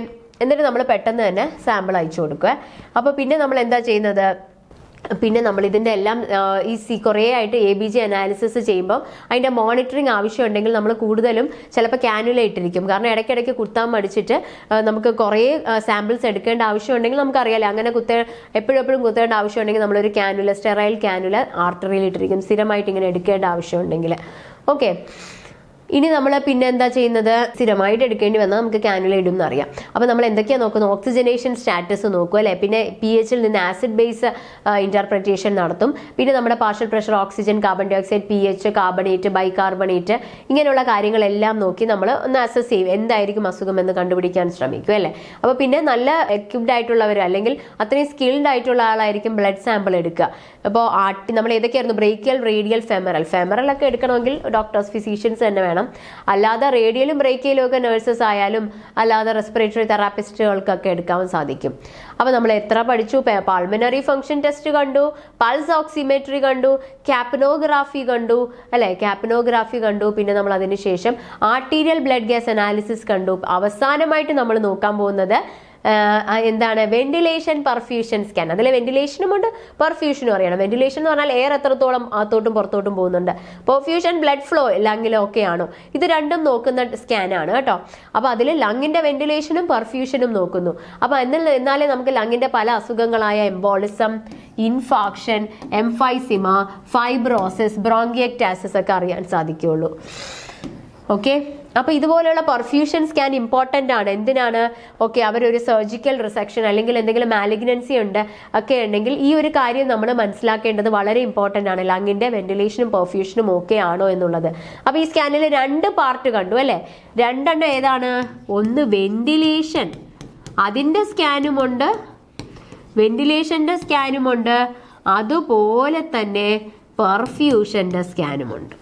എന്നിട്ട് നമ്മൾ പെട്ടെന്ന് തന്നെ സാമ്പിൾ അയച്ചു കൊടുക്കുക. അപ്പോൾ പിന്നെ നമ്മൾ എന്താ ചെയ്യുന്നത്? പിന്നെ നമ്മൾ ഇതിൻ്റെ എല്ലാം കുറേ ആയിട്ട് ABG അനാലിസിസ് ചെയ്യുമ്പോൾ അതിൻ്റെ മോണിറ്ററിങ് ആവശ്യമുണ്ടെങ്കിൽ നമ്മൾ കൂടുതലും ചിലപ്പോൾ കാനുല ഇട്ടിരിക്കും. കാരണം ഇടയ്ക്കിടയ്ക്ക് കുത്താൻ മടിച്ചിട്ട് നമുക്ക് കുറേ സാമ്പിൾസ് എടുക്കേണ്ട ആവശ്യമുണ്ടെങ്കിൽ നമുക്കറിയാലോ, അങ്ങനെ എപ്പോഴും കുത്തേണ്ട ആവശ്യമുണ്ടെങ്കിൽ നമ്മളൊരു കാനുല, സ്റ്റെറൈൽ കാനുല ആർട്ടറിയിൽ ഇട്ടിരിക്കും, സ്ഥിരമായിട്ട് ഇങ്ങനെ എടുക്കേണ്ട ആവശ്യമുണ്ടെങ്കിൽ. ഓക്കെ, ഇനി നമ്മൾ പിന്നെ എന്താ ചെയ്യുന്നത്? സ്ഥിരമായിട്ട് എടുക്കേണ്ടി വന്നാൽ നമുക്ക് കാനുല ഇടും എന്നറിയാം. അപ്പോൾ നമ്മൾ എന്തൊക്കെയാണ് നോക്കുന്നത്? ഓക്സിജനേഷൻ സ്റ്റാറ്റസ് നോക്കും അല്ലേ. പിന്നെ pHൽ നിന്ന് ആസിഡ് ബേസ് ഇന്റർപ്രിറ്റേഷൻ നടത്തും. പിന്നെ നമ്മുടെ partial pressure, oxygen, carbon dioxide, pH, carbonate, bicarbonate, ഇങ്ങനെയുള്ള കാര്യങ്ങളെല്ലാം നോക്കി നമ്മൾ ഒന്ന് അസസ് ചെയ്യും, എന്തായിരിക്കും അസുഖം എന്ന് കണ്ടുപിടിക്കാൻ ശ്രമിക്കും അല്ലേ. അപ്പോൾ പിന്നെ നല്ല എക്യുപ്ഡ് ആയിട്ടുള്ളവർ അല്ലെങ്കിൽ അത്രയും സ്കിൽഡ് ആയിട്ടുള്ള ആളായിരിക്കും ബ്ലഡ് സാമ്പിൾ എടുക്കുക. അപ്പോൾ നമ്മൾ ഏതൊക്കെയായിരുന്നു? ബ്രേക്കിയൽ, റേഡിയൽ, ഫെമറൽ ഒക്കെ എടുക്കണമെങ്കിൽ ഡോക്ടേഴ്സ്, ഫിസീഷ്യൻസ് തന്നെ വേണം. അല്ലാതെ റേഡിയലും ബ്രേക്കിയലും ഒക്കെ നഴ്സസ് ആയാലും അല്ലാതെ റെസ്പിറേറ്ററി തെറാപ്പിസ്റ്റുകൾക്കൊക്കെ എടുക്കാൻ സാധിക്കും. അപ്പോൾ നമ്മൾ എത്ര പഠിച്ചു? പൾമിനറി ഫംഗ്ഷൻ ടെസ്റ്റ് കണ്ടു, പൾസ് ഓക്സിമെട്രി കണ്ടു, ക്യാപ്നോഗ്രാഫി കണ്ടു അല്ലെ, ക്യാപ്നോഗ്രാഫി കണ്ടു. പിന്നെ നമ്മൾ അതിനുശേഷം ആർട്ടീരിയൽ ബ്ലഡ് ഗ്യാസ് അനാലിസിസ് കണ്ടു. അവസാനമായിട്ട് നമ്മൾ നോക്കാൻ പോകുന്നത് എന്താണ് വെന്റിലേഷൻ പെർഫ്യൂഷൻ സ്കാൻ. അതിൽ വെന്റിലേഷനും ഉണ്ട് പെർഫ്യൂഷനും അറിയണം. വെന്റിലേഷൻ എന്ന് പറഞ്ഞാൽ എയർ എത്രത്തോളം അകത്തോട്ടും പുറത്തോട്ടും പോകുന്നുണ്ട്. പെർഫ്യൂഷൻ ബ്ലഡ് ഫ്ലോ ലങ്ങിലോ ഒക്കെയാണോ, ഇത് രണ്ടും നോക്കുന്ന സ്കാനാണ് കേട്ടോ. അപ്പോൾ അതിൽ ലങ്ങിന്റെ വെന്റിലേഷനും പെർഫ്യൂഷനും നോക്കുന്നു. അപ്പോൾ എന്നാലേ നമുക്ക് ലങ്ങിന്റെ പല അസുഖങ്ങളായ എംബോളിസം, ഇൻഫാക്ഷൻ, എംഫൈസിമ, ഫൈബ്രോസിസ്, ബ്രോങ്കിയക്ടാസിസ് ഒക്കെ അറിയാൻ സാധിക്കുകയുള്ളൂ. ഓക്കെ, അപ്പോൾ ഇതുപോലെയുള്ള പെർഫ്യൂഷൻ സ്കാൻ ഇമ്പോർട്ടൻ്റ് ആണ്. എന്തിനാണ്? ഓക്കെ, അവരൊരു സർജിക്കൽ റിസെക്ഷൻ അല്ലെങ്കിൽ എന്തെങ്കിലും മാലിഗ്നൻസി ഉണ്ട് ഒക്കെ ഉണ്ടെങ്കിൽ ഈ ഒരു കാര്യം നമ്മൾ മനസ്സിലാക്കേണ്ടത് വളരെ ഇമ്പോർട്ടൻ്റ് ആണ്. ലങ്ങിൻ്റെ വെന്റിലേഷനും പെർഫ്യൂഷനും ഓക്കെ ആണോ എന്നുള്ളത്. അപ്പോൾ ഈ സ്കാനിൽ 2 പാർട്ട് കണ്ടു അല്ലേ? 2 ഏതാണ്? ഒന്ന് വെന്റിലേഷൻ, അതിൻ്റെ സ്കാനുമുണ്ട്, വെന്റിലേഷൻ്റെ സ്കാനുമുണ്ട്, അതുപോലെ തന്നെ പെർഫ്യൂഷൻ്റെ സ്കാനുമുണ്ട്.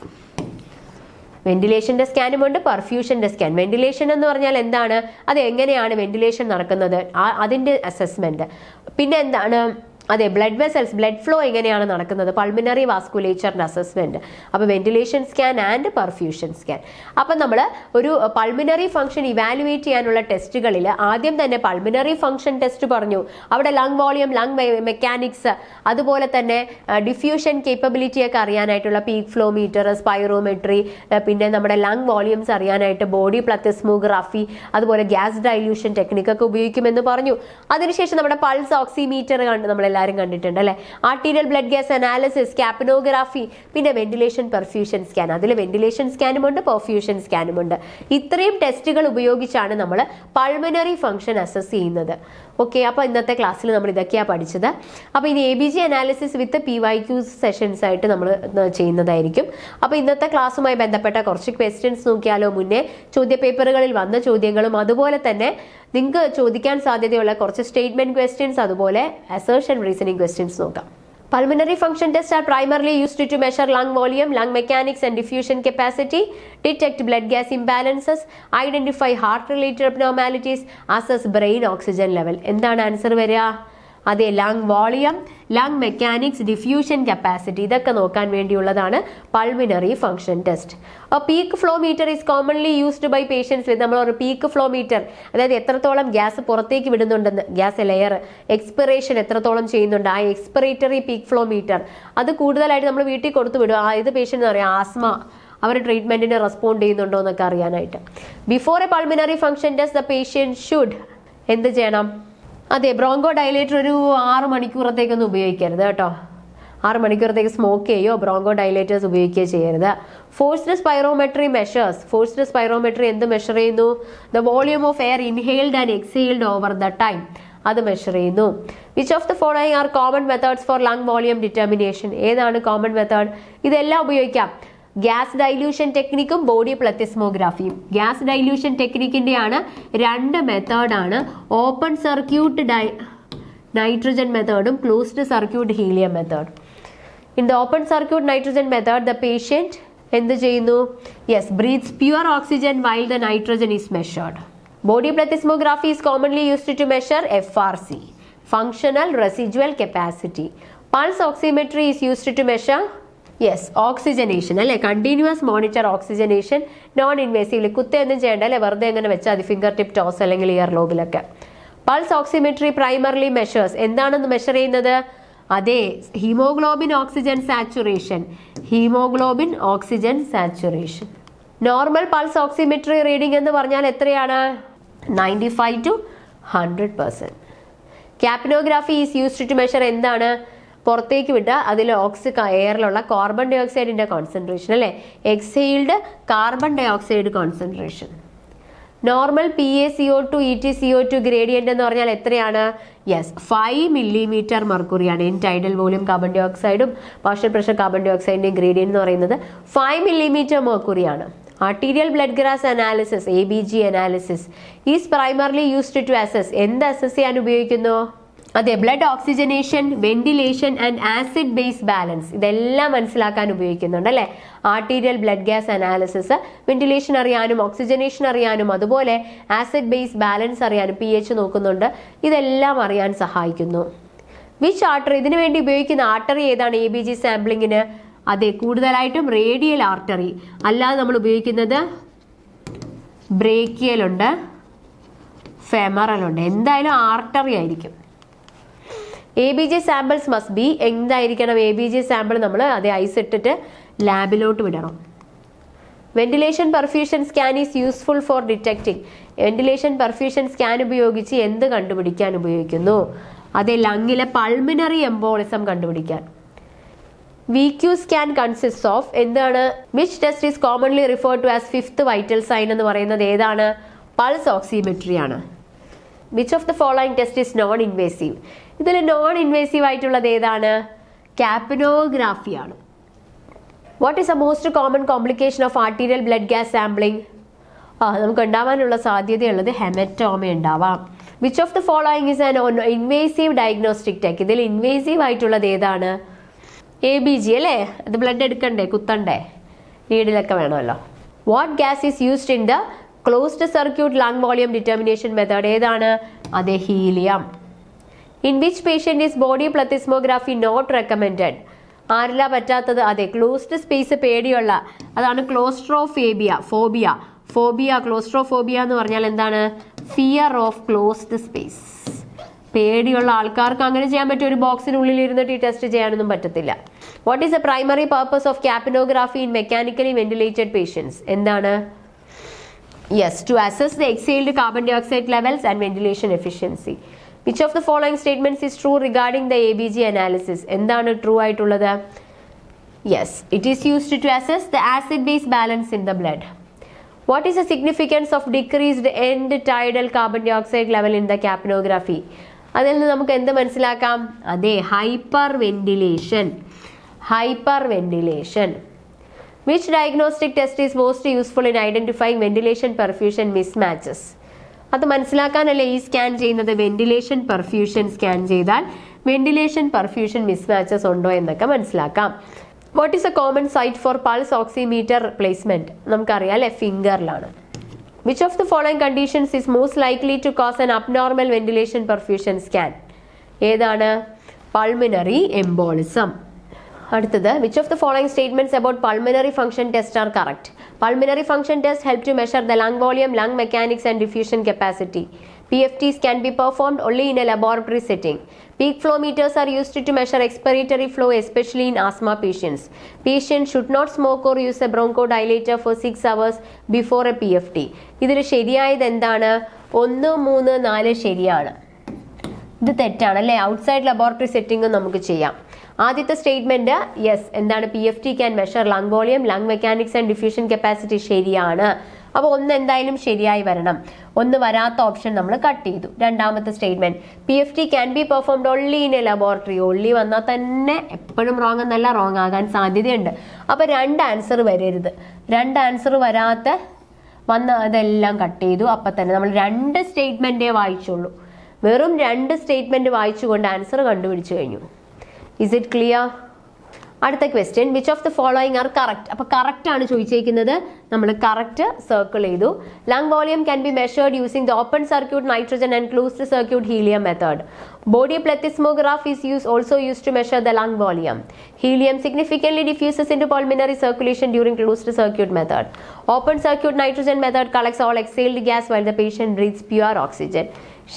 വെന്റിലേഷന്റെ സ്കാനുമുണ്ട്, പെർഫ്യൂഷന്റെ സ്കാൻ. വെന്റിലേഷൻ എന്ന് പറഞ്ഞാൽ എന്താണ്? അത് എങ്ങനെയാണ് വെന്റിലേഷൻ നടക്കുന്നത്, അതിന്റെ അസസ്മെന്റ്. പിന്നെ എന്താണ്? അതെ, ബ്ലഡ് വെസൽസ്, ബ്ലഡ് ഫ്ലോ എങ്ങനെയാണ് നടക്കുന്നത്, പൾമിനറി വാസ്കുലേച്ചറിന്റെ അസസ്മെന്റ്. അപ്പോൾ ventilation scan and perfusion scan. അപ്പം നമ്മൾ ഒരു പൾമിനറി ഫംഗ്ഷൻ ഇവാലുവേറ്റ് ചെയ്യാനുള്ള ടെസ്റ്റുകളിൽ ആദ്യം തന്നെ പൾമിനറി ഫംഗ്ഷൻ ടെസ്റ്റ് പറഞ്ഞു. അവിടെ ലങ് വോളിയം, ലങ് മെക്കാനിക്സ്, അതുപോലെ തന്നെ ഡിഫ്യൂഷൻ കേപ്പബിലിറ്റി ഒക്കെ അറിയാനായിട്ടുള്ള പീക്ക് ഫ്ലോ മീറ്റർ, സ്പൈറോമെട്രി, പിന്നെ നമ്മുടെ ലങ് വോളിയംസ് അറിയാനായിട്ട് ബോഡി പ്ലത്തിസ്മോഗ്രാഫി, അതുപോലെ ഗ്യാസ് ഡൈല്യൂഷൻ ടെക്നിക്കൊക്കെ ഉപയോഗിക്കുമെന്ന് പറഞ്ഞു. അതിനുശേഷം നമ്മുടെ പൾസ് ഓക്സിമീറ്റർ നമ്മളെല്ലാവരും കണ്ടിട്ടുണ്ട് അല്ലെ? ആർട്ടീരിയൽ ബ്ലഡ് ഗ്യാസ് അനാലിസിസ്, ക്യാപ്പിനോഗ്രാഫി, പിന്നെ വെന്റിലേഷൻ പെർഫ്യൂഷൻ സ്കാൻ. അതിൽ വെന്റിലേഷൻ സ്കാനുമുണ്ട്, പെർഫ്യൂഷൻ സ്കാനുമുണ്ട്. ഇത്രയും ടെസ്റ്റുകൾ ഉപയോഗിച്ചാണ് നമ്മൾ പൾമനറി ഫംഗ്ഷൻ അസസ് ചെയ്യുന്നത്. ഓക്കെ, അപ്പോൾ ഇന്നത്തെ ക്ലാസ്സിൽ നമ്മൾ ഇതൊക്കെയാണ് പഠിച്ചത്. അപ്പോൾ ഇനി ABG അനാലിസിസ് വിത്ത് PYQ സെഷൻസ് ആയിട്ട് നമ്മൾ ചെയ്യുന്നതായിരിക്കും. അപ്പോൾ ഇന്നത്തെ ക്ലാസ്സുമായി ബന്ധപ്പെട്ട കുറച്ച് ക്വസ്റ്റ്യൻസ് നോക്കിയാലോ? മുന്നേ ചോദ്യപേപ്പറുകളിൽ വന്ന ചോദ്യങ്ങളും അതുപോലെ തന്നെ നിങ്ങൾക്ക് ചോദിക്കാൻ സാധ്യതയുള്ള കുറച്ച് സ്റ്റേറ്റ്മെന്റ് ക്വസ്റ്റ്യൻസ്, അതുപോലെ അസേർഷൻ റീസണിംഗ് ക്വസ്റ്റ്യൻസ് നോക്കാം. Pulmonary function tests are primarily used to measure lung volume, lung mechanics and diffusion capacity, detect blood gas imbalances, identify heart-related abnormalities, assess brain oxygen level. എന്താണ് answer വരിക? അതെ, lung volume, lung mechanics, diffusion capacity, ഇതൊക്കെ നോക്കാൻ വേണ്ടിയുള്ളതാണ് pulmonary function test. Peak flow meter is commonly used by patients with, നമ്മൾ ഒരു peak flow metre, അതായത് എത്രത്തോളം ഗ്യാസ് പുറത്തേക്ക് വിടുന്നുണ്ടെന്ന്, ഗ്യാസ് ലെയർ എക്സ്പിറേഷൻ എത്രത്തോളം ചെയ്യുന്നുണ്ട്, ആ എക്സ്പിറേറ്ററി പീക്ക് ഫ്ലോ മീറ്റർ, അത് കൂടുതലായിട്ട് നമ്മൾ വീട്ടിൽ കൊടുത്തു വിടും. ഇത് പേഷ്യൻ്റ് എന്ന് പറയാം ആസ്മ, അവർ ട്രീറ്റ്മെന്റിന് റെസ്പോണ്ട് ചെയ്യുന്നുണ്ടോ എന്നൊക്കെ അറിയാനായിട്ട്. Before A pulmonary function test the patient should എന്ത് ചെയ്യണം? അതെ, ബ്രോങ്കോ ഡയലേറ്റർ ഒരു 6 മണിക്കൂറത്തേക്കൊന്നും ഉപയോഗിക്കരുത് കേട്ടോ. 6 മണിക്കൂറത്തേക്ക് സ്മോക്ക് ചെയ്യോ ബ്രോങ്കോ ഡയലേറ്റേഴ്സ് ഉപയോഗിക്കുകയോ ചെയ്യരുത്. Forced spirometry measures, forced spirometry എന്ത് മെഷർ ചെയ്യുന്നു? The volume of air inhaled and exhaled over the time, അത് മെഷർ ചെയ്യുന്നു. Which of the following are common methods for lung volume determination? ഏതാണ് common method? ഇതെല്ലാം ഉപയോഗിക്കാം. Gas dilution ടെക്നിക്കും body പ്ലത്തിസ്മോഗ്രാഫിയും. Gas dilution ടെക്നിക്കിൻ്റെയാണ് 2 മെത്തേഡാണ്, ഓപ്പൺ സർക്യൂട്ട് നൈട്രജൻ മെത്തേഡും closed circuit helium method. In the open circuit nitrogen method the patient എന്ത് ചെയ്യുന്നു? Yes, breathes pure oxygen while the nitrogen is measured. Body plethysmography is commonly used to measure FRC, functional residual capacity. Pulse oximetry is used to measure oxygenation അല്ലെ, continuous monitor oxygenation, non invasively, കുത്തൊന്നും ചെയ്യേണ്ട അല്ലെ, വെറുതെ എങ്ങനെ വെച്ചാൽ മതി, finger tip toes അല്ലെങ്കിൽ ear ലോബിലൊക്കെ. പൾസ് ഓക്സിമെട്രി പ്രൈമർലി മെഷേഴ്സ്, എന്താണെന്ന് മെഷർ ചെയ്യുന്നത്? അതെ, haemoglobin oxygen saturation, haemoglobin oxygen saturation. Normal pulse oximetry reading എന്ന് പറഞ്ഞാൽ എത്രയാണ്? 95 to 100%. Capnography is used to measure എന്താണ്? പുറത്തേക്ക് വിട്ട അതിൽ എയറിലുള്ള കാർബൺ ഡൈ ഓക്സൈഡിന്റെ കോൺസെൻട്രേഷൻ അല്ലെ, exhaled carbon dioxide concentration. Normal PaCO2 EtCO2 gradient എന്ന് പറഞ്ഞാൽ എത്രയാണ്? യെസ്, 5 millimeter മെർക്കുറിയാണ്. ഇൻ ടൈഡൽ വോളിയം കാർബൺ ഡൈ ഓക്സൈഡും പാർഷ്യൽ പ്രഷർ കാർബൺ ഡൈ ഓക്സൈഡിന്റെയും ഗ്രേഡിയന്റ് എന്ന് പറയുന്നത് 5 millimeter മെർക്കുറിയാണ്. Arterial blood gas analysis, ABG analysis is primarily used to assess, എന്ത് അസസ് ചെയ്യാൻ ഉപയോഗിക്കുന്നു? അതെ, blood oxygenation, ventilation and acid base balance, ഇതെല്ലാം മനസ്സിലാക്കാൻ ഉപയോഗിക്കുന്നുണ്ട് അല്ലെ. Arterial blood gas analysis ventilation അറിയാനും ഓക്സിജനേഷൻ അറിയാനും അതുപോലെ ആസിഡ് ബേസ് ബാലൻസ് അറിയാനും pH നോക്കുന്നുണ്ട്, ഇതെല്ലാം അറിയാൻ സഹായിക്കുന്നു. വിച്ച് ആർട്ടറി, ഇതിനു വേണ്ടി ഉപയോഗിക്കുന്ന ആർട്ടറി ഏതാണ് ABG സാമ്പിളിങ്ങിന്? അതെ, കൂടുതലായിട്ടും റേഡിയൽ ആർട്ടറി, അല്ലാതെ നമ്മൾ ഉപയോഗിക്കുന്നത് ബ്രേക്കിയൽ ഉണ്ട്, ഫെമറൽ ഉണ്ട്. എന്തായാലും ആർട്ടറി ആയിരിക്കും. ABG സാമ്പിൾസ് മസ്റ്റ് ബി എന്തായിരിക്കണം? ABG സാമ്പിൾ നമ്മൾ അതേ ഐസ് ഇട്ടിട്ട് ലാബിലോട്ട് വിടണം. Ventilation perfusion scan is useful for detecting. Ventilation perfusion scan ഉപയോഗിച്ച് എന്ത് കണ്ടുപിടിക്കാൻ ഉപയോഗിക്കുന്നു? അതേ ലങ്ങിലെ പൾമിനറി എംബോളിസം കണ്ടുപിടിക്കാൻ. VQ സ്കാൻ കൺസിസ്റ്റ് ഓഫ് എന്താണ്? Which test is commonly referred to as fifth vital sign എന്ന് പറയുന്നത് ഏതാണ്? പൾസ് ഓക്സിമെട്രി ആണ്. Which of the following test is non invasive? ഇതിൽ നോൺ ഇൻവേസീവ് ആയിട്ടുള്ളത് ഏതാണ്? കാപ്പിനോഗ്രാഫി ആണ്. What is the most common complication of arterial blood gas sampling? നമുക്ക് ഉണ്ടാവാനുള്ള സാധ്യതയുള്ളത് ഹെമറ്റോമ ഉണ്ടാവാം. Which of the following is an invasive diagnostic tech? ഇതിൽ invasive ആയിട്ടുള്ളത് ഏതാണ്? ABG അല്ലേ? അത് ബ്ലഡ് എടുക്കണ്ടേ, കുത്തണ്ടേ, നീഡിലൊക്കെ വേണമല്ലോ. What gas is used in the closed circuit lung volume determination method? ഏതാണ്? അതെ, ഹീലിയം. In which patient is body plethysmography not recommended? ആരിലാ പറ്റാത്തത്? അതെ, ക്ലോസ്ഡ് സ്പേസ് പേടിയുള്ള, അതാണ് ഫോബിയ. ക്ലോസ്ട്രോഫോബിയ എന്ന് പറഞ്ഞാൽ എന്താണ്? Fear of closed space. പേടിയുള്ള ആൾക്കാർക്ക് അങ്ങനെ ചെയ്യാൻ പറ്റും. ഒരു ബോക്സിനുള്ളിൽ ഇരുന്നിട്ട് ഈ ടെസ്റ്റ് ചെയ്യാനൊന്നും പറ്റത്തില്ല. What is the primary purpose of capnography in mechanically ventilated patients? എന്താണ്? Yes, to assess the exhaled carbon dioxide levels and ventilation efficiency. Which of the following statements is true regarding the ABG analysis? എന്താണ് true ആയിട്ടുള്ളത്? Yes, it is used to assess the acid base balance in the blood. What is the significance of decreased end tidal carbon dioxide level in the കാപ്പിനോഗ്രാഫി? അതിൽ നിന്ന് നമുക്ക് എന്ത് മനസ്സിലാക്കാം? അതെ, hyperventilation. Which diagnostic test is most useful in identifying ventilation perfusion mismatches? അത് മനസ്സിലാക്കാനല്ലേ ഈ scan ചെയ്യുന്നത്? വെന്റിലേഷൻ പെർഫ്യൂഷൻ സ്കാൻ ചെയ്താൽ വെന്റിലേഷൻ പെർഫ്യൂഷൻ മിസ്മാച്ചസ് ഉണ്ടോ എന്നൊക്കെ മനസ്സിലാക്കാം. What is a common site for pulse oximeter placement? നമുക്കറിയാം അല്ലെ, ഫിംഗറിലാണ്. Which of the following conditions is most likely to cause an abnormal ventilation perfusion scan? ഏതാണ്? Pulmonary embolism. അടുത്തത്, which of the following statements about pulmonary function test are correct? Pulmonary function tests help to measure the lung volume, lung mechanics and diffusion capacity. PFTs can be performed only in a laboratory setting. Peak flow meters are used to measure expiratory flow, especially in asthma patients. Patients should not smoke or use a bronchodilator for 6 hours before a PFT. ഇതിൽ ശരിയായത് എന്താണ്? 1, 3, 4 ശരിയാണ്. ഇത് തെറ്റാണ് അല്ലേ? Outside laboratory setting നമുക്ക് ചെയ്യാം. ആദ്യത്തെ സ്റ്റേറ്റ്മെന്റ് യെസ്, എന്താണ്? PFT can measure lung volume, lung mechanics and diffusion capacity ശരിയാണ്. അപ്പോൾ 1 എന്തായാലും ശരിയായി വരണം. 1 വരാത്ത ഓപ്ഷൻ നമ്മൾ കട്ട് ചെയ്തു. രണ്ടാമത്തെ statement PFT can be performed only in A laboratory. Only വന്നാൽ തന്നെ എപ്പോഴും റോങ് എന്നല്ല, റോങ് ആകാൻ സാധ്യതയുണ്ട്. അപ്പോൾ 2 ആൻസർ വരരുത്. 2 ആൻസർ വരാത്ത വന്ന് അതെല്ലാം കട്ട് ചെയ്തു. അപ്പം തന്നെ നമ്മൾ 2 സ്റ്റേറ്റ്മെന്റേ വായിച്ചുള്ളൂ. വെറും 2 സ്റ്റേറ്റ്മെന്റ് വായിച്ചുകൊണ്ട് ആൻസർ കണ്ടുപിടിച്ചു കഴിഞ്ഞു. Is it clear? അടുത്ത question, which of the following are correct? അപ്പൊ കറക്റ്റ് ആണ് ചോദിച്ചേക്കുന്നത്. നമ്മൾ കറക്റ്റ് സർക്കിൾ ചെയ്തു. Lung volume can be measured using the open circuit nitrogen and closed circuit helium method. Body plethysmograph is also used to measure the lung volume. Helium significantly diffuses into pulmonary circulation during closed circuit method. Open circuit nitrogen method collects all exhaled gas while the patient breathes pure oxygen.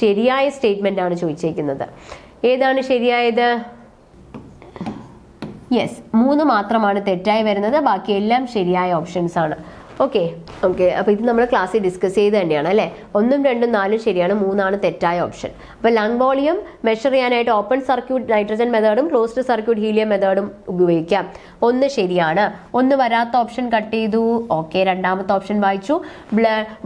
ശരിയായ statement ആണ് ചോദിച്ചേക്കുന്നത്. ഏതാണ് ശരിയായത്? Yes, 3 മാത്രമാണ് തെറ്റായി വരുന്നത്. ബാക്കി എല്ലാം ശരിയായ ഓപ്ഷൻസ് ആണ്. ഓക്കെ. അപ്പോൾ ഇത് നമ്മൾ ക്ലാസ്സിൽ ഡിസ്കസ് ചെയ്ത് തന്നെയാണ് അല്ലേ? 1, 2, 4 ശരിയാണ്, 3 തെറ്റായ ഓപ്ഷൻ. അപ്പോൾ ലങ് വോളിയം മെഷർ ചെയ്യാനായിട്ട് ഓപ്പൺ സർക്യൂട്ട് നൈട്രജൻ മെത്തേഡും ക്ലോസ്ഡ് സർക്യൂട്ട് ഹീലിയം മെത്തേഡും ഉപയോഗിക്കാം. 1 ശരിയാണ്. 1 വരാത്ത ഓപ്ഷൻ കട്ട് ചെയ്തു. ഓക്കെ. രണ്ടാമത്തെ ഓപ്ഷൻ വായിച്ചു.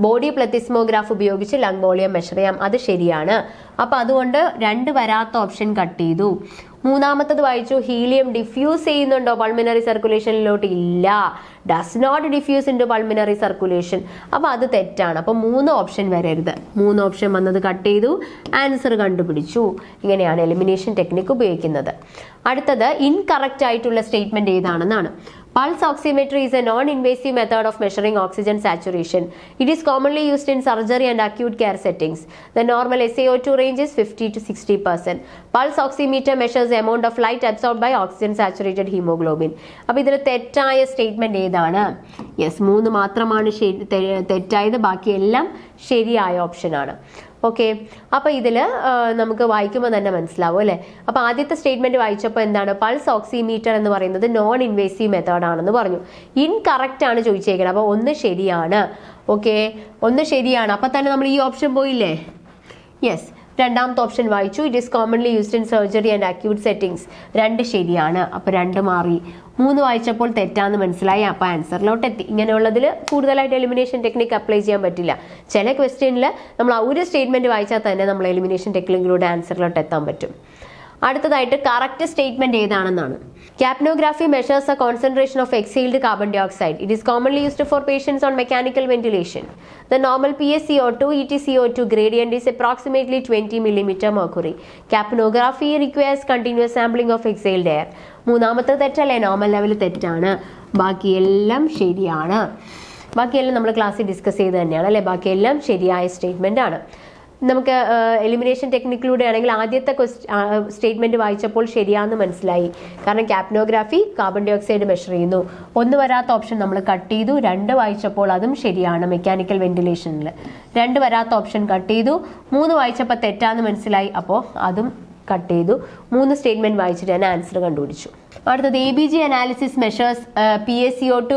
ബോഡി പ്ലെത്തിസ്മോഗ്രാഫ് ഉപയോഗിച്ച് ലങ് വോളിയം മെഷർ ചെയ്യാം. അത് ശരിയാണ്. അപ്പോൾ അതുകൊണ്ട് 2 വരാത്ത ഓപ്ഷൻ കട്ട് ചെയ്തു. മൂന്നാമത്തത് വായിച്ചു. ഹീലിയം ഡിഫ്യൂസ് ചെയ്യുന്നുണ്ടോ പൾമിനറി സർക്കുലേഷനിലോട്ട്? ഇല്ല. Does not diffuse into pulmonary circulation. അപ്പോൾ അത് തെറ്റാണ്. അപ്പോൾ 3 ഓപ്ഷൻ വരരുത്. 3 ഓപ്ഷൻ വന്നത് കട്ട് ചെയ്തു. ആൻസർ കണ്ടുപിടിച്ചു. ഇങ്ങനെയാണ് എലിമിനേഷൻ ടെക്നിക്ക് ഉപയോഗിക്കുന്നത്. അടുത്തത് ഇൻകറക്റ്റ് ആയിട്ടുള്ള statement ഏതാണെന്നാണ്. Pulse oximetry is a non-invasive method of measuring oxygen saturation. It is commonly used in surgery and acute care settings. The normal SaO2 range is 50 to 60%. Pulse oximeter measures the amount of light absorbed by oxygen saturated hemoglobin. അപ്പോൾ ഇതിൽ തെറ്റായ statement ഏതാണ്? Yes, 3 മാത്രമാണ് തെറ്റായത്. ബാക്കിയെല്ലാം ശരിയായ ഓപ്ഷനാണ്. Okay, അപ്പോൾ ഇതിൽ നമുക്ക് വായിക്കുമ്പോൾ തന്നെ മനസ്സിലാവും അല്ലേ. അപ്പോൾ ആദ്യത്തെ സ്റ്റേറ്റ്മെന്റ് വായിച്ചപ്പോൾ എന്താണ്, പൾസ് ഓക്സിമീറ്റർ എന്ന് പറയുന്നത് നോൺ ഇൻവേസീവ് മെത്തേഡ് ആണെന്ന് പറഞ്ഞു. ഇൻകറക്റ്റ് ആണ് ചോദിച്ചേക്കുന്നത്. അപ്പോൾ ഒന്ന് ശരിയാണ്. ഓക്കെ, ഒന്ന് ശരിയാണ്. അപ്പോൾ തന്നെ നമ്മൾ ഈ ഓപ്ഷൻ പോയില്ലേ. യെസ്, രണ്ടാമത്തെ ഓപ്ഷൻ വായിച്ചു. It is commonly used in surgery and acute settings. 2 ശരിയാണ്. അപ്പോൾ 2 മാറി. 3 വായിച്ചപ്പോൾ തെറ്റാന്ന് മനസ്സിലായി. അപ്പോൾ ആൻസറിലോട്ട് എത്തി. ഇങ്ങനെയുള്ളതിൽ കൂടുതലായിട്ട് എലിമിനേഷൻ ടെക്നിക്ക് അപ്ലൈ ചെയ്യാൻ പറ്റില്ല. ചില ക്വസ്റ്റ്യനിൽ നമ്മൾ ആ ഒരു സ്റ്റേറ്റ്മെന്റ് വായിച്ചാൽ തന്നെ നമ്മൾ എലിമിനേഷൻ ടെക്നിക്കിലൂടെ ആൻസറിലോട്ട് എത്താൻ പറ്റും. അടുത്തതായിട്ട് കറക്റ്റ് സ്റ്റേറ്റ്മെന്റ് ഏതാണെന്നാണ്. Capnography measures the concentration of exhaled carbon dioxide. It is commonly used for patients on mechanical ventilation. The normal PaCO2 EtCO2 gradient is approximately 20 mm mercury. Capnography requires continuous sampling of exhaled air. മൂന്നാമത്തെ തെറ്റല്ലേ, normal level തെറ്റാണ്. ബാക്കിയെല്ലാം ശരിയാണ്. ബാക്കിയെല്ലാം നമ്മൾ ക്ലാസ്സിൽ discuss ചെയ്ത് തന്നെയാണ് അല്ലേ. ബാക്കിയെല്ലാം ശരിയായ സ്റ്റേറ്റ്മെന്റ് ആണ്. നമുക്ക് എലിമിനേഷൻ ടെക്നിക്കിലൂടെ ആണെങ്കിൽ ആദ്യത്തെ സ്റ്റേറ്റ്മെന്റ് വായിച്ചപ്പോൾ ശരിയാണെന്ന് മനസ്സിലായി. കാരണം ക്യാപ്നോഗ്രാഫി കാർബൺ ഡൈ ഓക്സൈഡ് മെഷർ ചെയ്യുന്നു. 1 വരാത്ത ഓപ്ഷൻ നമ്മൾ കട്ട് ചെയ്തു. 2 വായിച്ചപ്പോൾ അതും ശരിയാണ് മെക്കാനിക്കൽ വെന്റിലേഷനിൽ. 2 വരാത്ത ഓപ്ഷൻ കട്ട് ചെയ്തു. 3 വായിച്ചപ്പോൾ തെറ്റാന്ന് മനസ്സിലായി. അപ്പോൾ അതും കട്ട് ചെയ്തു. 3 സ്റ്റേറ്റ്മെന്റ് വായിച്ചിട്ട് തന്നെ ആൻസർ കണ്ടുപിടിച്ചു. അടുത്തത് ABG analysis measures PaCO2,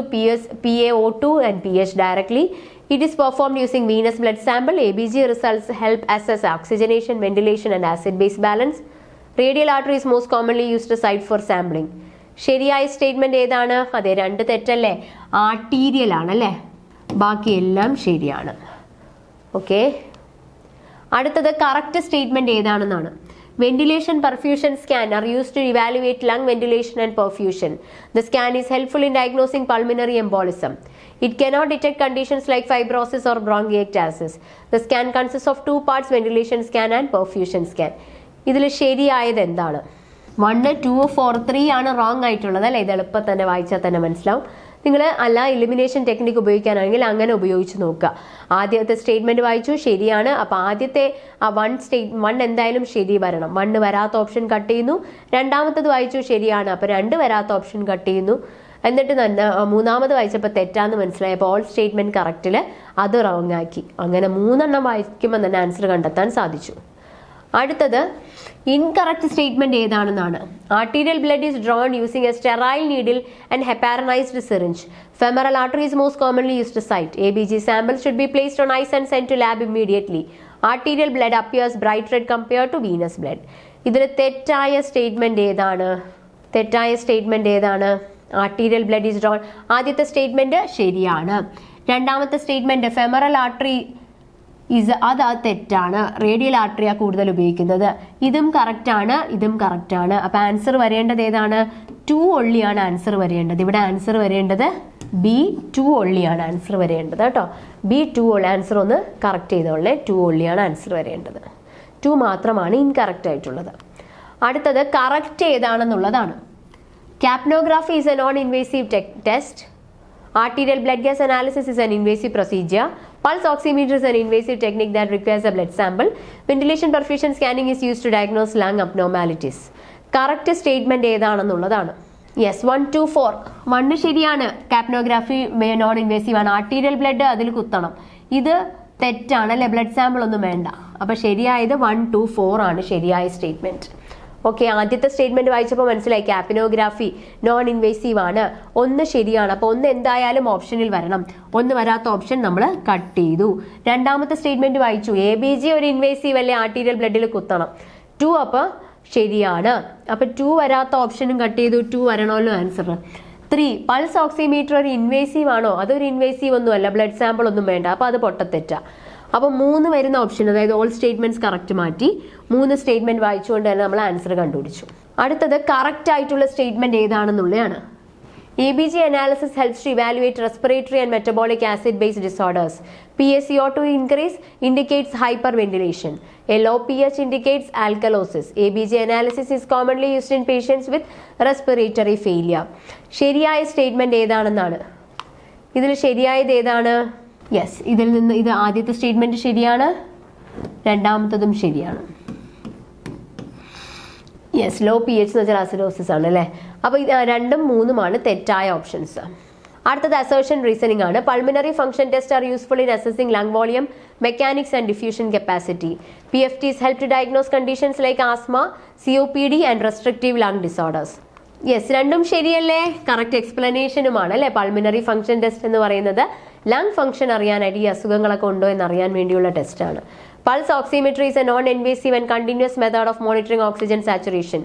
PaO2 and pH directly. It is performed using venous blood sample. ABG results help assess oxygenation, ventilation and acid-base balance. Radial artery is most commonly used site for sampling. ശരിയായ statement ഏതാണ്? അതെ, 2 തെറ്റല്ലേ, arterial ആണല്ലേ. ബാക്കിയെല്ലാം ശരിയാണ്. Okay, അടുത്തത് correct statement ഏതാണെന്നാണ്. Ventilation perfusion scan are used to evaluate lung ventilation and perfusion. The scan is helpful in diagnosing pulmonary embolism. It cannot detect conditions like fibrosis or bronchiectasis. The scan consists of 2 parts, ventilation scan and perfusion scan. ഇതിൽ ശരിയായത് എന്താണ്? 1, 2, 4, 3 ആണ് wrong ആയിട്ടുള്ളത് അല്ലേ. ഇത് എളുപ്പം തന്നെ വായിച്ചാൽ തന്നെ മനസ്സിലാവും. നിങ്ങൾ അല്ല എലിമിനേഷൻ ടെക്നിക്ക് ഉപയോഗിക്കാനാണെങ്കിൽ അങ്ങനെ ഉപയോഗിച്ച് നോക്കുക. ആദ്യത്തെ സ്റ്റേറ്റ്മെന്റ് വായിച്ചു, ശരിയാണ്. അപ്പോൾ ആദ്യത്തെ ആ 1 എന്തായാലും ശരി വരണം. 1 വരാത്ത ഓപ്ഷൻ കട്ട് ചെയ്യുന്നു. രണ്ടാമത്തത് വായിച്ചു, ശരിയാണ്. അപ്പോൾ 2 വരാത്ത ഓപ്ഷൻ കട്ട് ചെയ്യുന്നു. എന്നിട്ട് തന്നെ 3ാമത് വായിച്ചപ്പോൾ തെറ്റാന്ന് മനസ്സിലായി. അപ്പോൾ ഓൾ സ്റ്റേറ്റ്മെന്റ് കറക്റ്റിൽ അത് റോങ് ആക്കി. അങ്ങനെ 3 എണ്ണം വായിക്കുമ്പോൾ തന്നെ ആൻസർ കണ്ടെത്താൻ സാധിച്ചു. അടുത്തത് ഇൻകറക്റ്റ് സ്റ്റേറ്റ്മെന്റ് ഏതാണെന്നാണ്. Arterial blood is drawn using a sterile needle and heparinised syringe. Femoral artery is most commonly used site. ABG sample should be placed on ice and send to lab immediately. Arterial blood appears bright red compare to venous blood. ഇതിൽ തെറ്റായ statement ഏതാണ്? Arterial blood is drawn. ആദ്യത്തെ statement ശരിയാണ്. രണ്ടാമത്തെ statement femoral artery അത് തെറ്റാണ്. Radial ആർട്ടറിയാണ് കൂടുതൽ ഉപയോഗിക്കുന്നത്. ഇതും കറക്റ്റാണ്, ഇതും കറക്റ്റാണ്. അപ്പം ആൻസർ വരേണ്ടത് ഏതാണ്? 2 ഒള്ളിയാണ് ആൻസർ വരേണ്ടത്. ഇവിടെ ആൻസർ വരേണ്ടത് B2 ഒള്ളിയാണ് ആൻസർ വരേണ്ടത് കേട്ടോ. B2 ഒള്ളി ആൻസർ ഒന്ന് കറക്റ്റ് ചെയ്തോളേ. 2 ഒള്ളിയാണ് ആൻസർ വരേണ്ടത്. 2 മാത്രമാണ് ഇൻകറക്റ്റ് ആയിട്ടുള്ളത്. അടുത്തത് correct ഏതാണെന്നുള്ളതാണ്. Capnography is a non-invasive test. Arterial blood gas analysis is an invasive procedure. Pulse oximeter is an invasive technique that requires a blood sample. Ventilation perfusion scanning is used to diagnose lung abnormalities. Correct statement ഏതാണെന്നുള്ളതാണ്. Yes, 1, 2, 4. 1 ശരിയാണ്. Capnography non invasive ആണ്. Arterial blood അതിൽ കുത്തണം. ഇത് തെറ്റാണ് അല്ലെ, blood sample ഒന്നും വേണ്ട. അപ്പൊ ശരിയായത് 1, 2, 4 ആണ് ശരിയായ സ്റ്റേറ്റ്മെന്റ്. ഓക്കെ, ആദ്യത്തെ സ്റ്റേറ്റ്മെന്റ് വായിച്ചപ്പോൾ മനസ്സിലായി കാപ്പിനോഗ്രാഫി നോൺ ഇൻവേസീവ് ആണ്. 1 ശരിയാണ്. അപ്പോൾ 1 എന്തായാലും ഓപ്ഷനിൽ വരണം. 1 വരാത്ത ഓപ്ഷൻ നമ്മൾ കട്ട് ചെയ്തു. രണ്ടാമത്തെ സ്റ്റേറ്റ്മെന്റ് വായിച്ചു, ABG ഒരു ഇൻവേസീവ് അല്ലേ, ആർട്ടീരിയൽ ബ്ലഡിൽ കുത്തണം. 2 അപ്പോൾ ശരിയാണ്. അപ്പൊ 2 വരാത്ത ഓപ്ഷനും കട്ട് ചെയ്തു. 2 വരണമല്ലോ ആൻസർ. 3 പൾസ് ഓക്സിമീറ്റർ ഒരു ഇൻവേസീവ് ആണോ? അതൊരു ഇൻവേസീവ് ഒന്നും അല്ല, ബ്ലഡ് സാമ്പിൾ ഒന്നും വേണ്ട. അപ്പൊ അത് പൊട്ടത്തെറ്റാ. അപ്പോൾ 3 വരുന്ന ഓപ്ഷൻ, അതായത് ഓൾ സ്റ്റേറ്റ്മെന്റ്സ് കറക്റ്റ് മാറ്റി 3 സ്റ്റേറ്റ്മെന്റ് വായിച്ചുകൊണ്ട് തന്നെ നമ്മൾ ആൻസർ കണ്ടുപിടിച്ചു. അടുത്തത് കറക്റ്റ് ആയിട്ടുള്ള statement ഏതാണെന്നുള്ളതാണ്. ABG analysis helps to evaluate respiratory and metabolic acid-base disorders. PaCO2 increase indicates hyperventilation. A low pH indicates alkalosis. ABG analysis is commonly used in patients with respiratory failure. ശരിയായ statement ഏതാണെന്നാണ്. ഇതിൽ ശരിയായത് ഏതാണ്? Yes, ഇതിൽ നിന്ന് ഇത് ആദ്യത്തെ statement ശരിയാണ്, രണ്ടാമത്തതും ശരിയാണ്. യെസ്, ലോ pH എന്ന് വെച്ചാൽ അസിഡോസിസ് ആണ് അല്ലേ. അപ്പോൾ ഇത് 2ഉം 3ഉമാണ് തെറ്റായ ഓപ്ഷൻസ്. അടുത്തത് അസേർഷൻ റീസണിംഗ് ആണ്. Pulmonary function test R useful in assessing lung volume, mechanics and diffusion capacity. PFTs help to diagnose conditions like asthma, COPD and restrictive lung disorders. Yes, രണ്ടും ശരിയല്ലേ? കറക്റ്റ് എക്സ്പ്ലനേഷനുമാണ് അല്ലേ പൾമിനറി ഫംഗ്ഷൻ ടെസ്റ്റ് എന്ന് പറയുന്നത്. Lung function അറിയാനായിട്ട് ഈ അസുഖങ്ങളൊക്കെ ഉണ്ടോ എന്ന് അറിയാൻ വേണ്ടിയുള്ള ടെസ്റ്റാണ്. Pulse oximetry is a non-invasive and continuous method of monitoring oxygen saturation.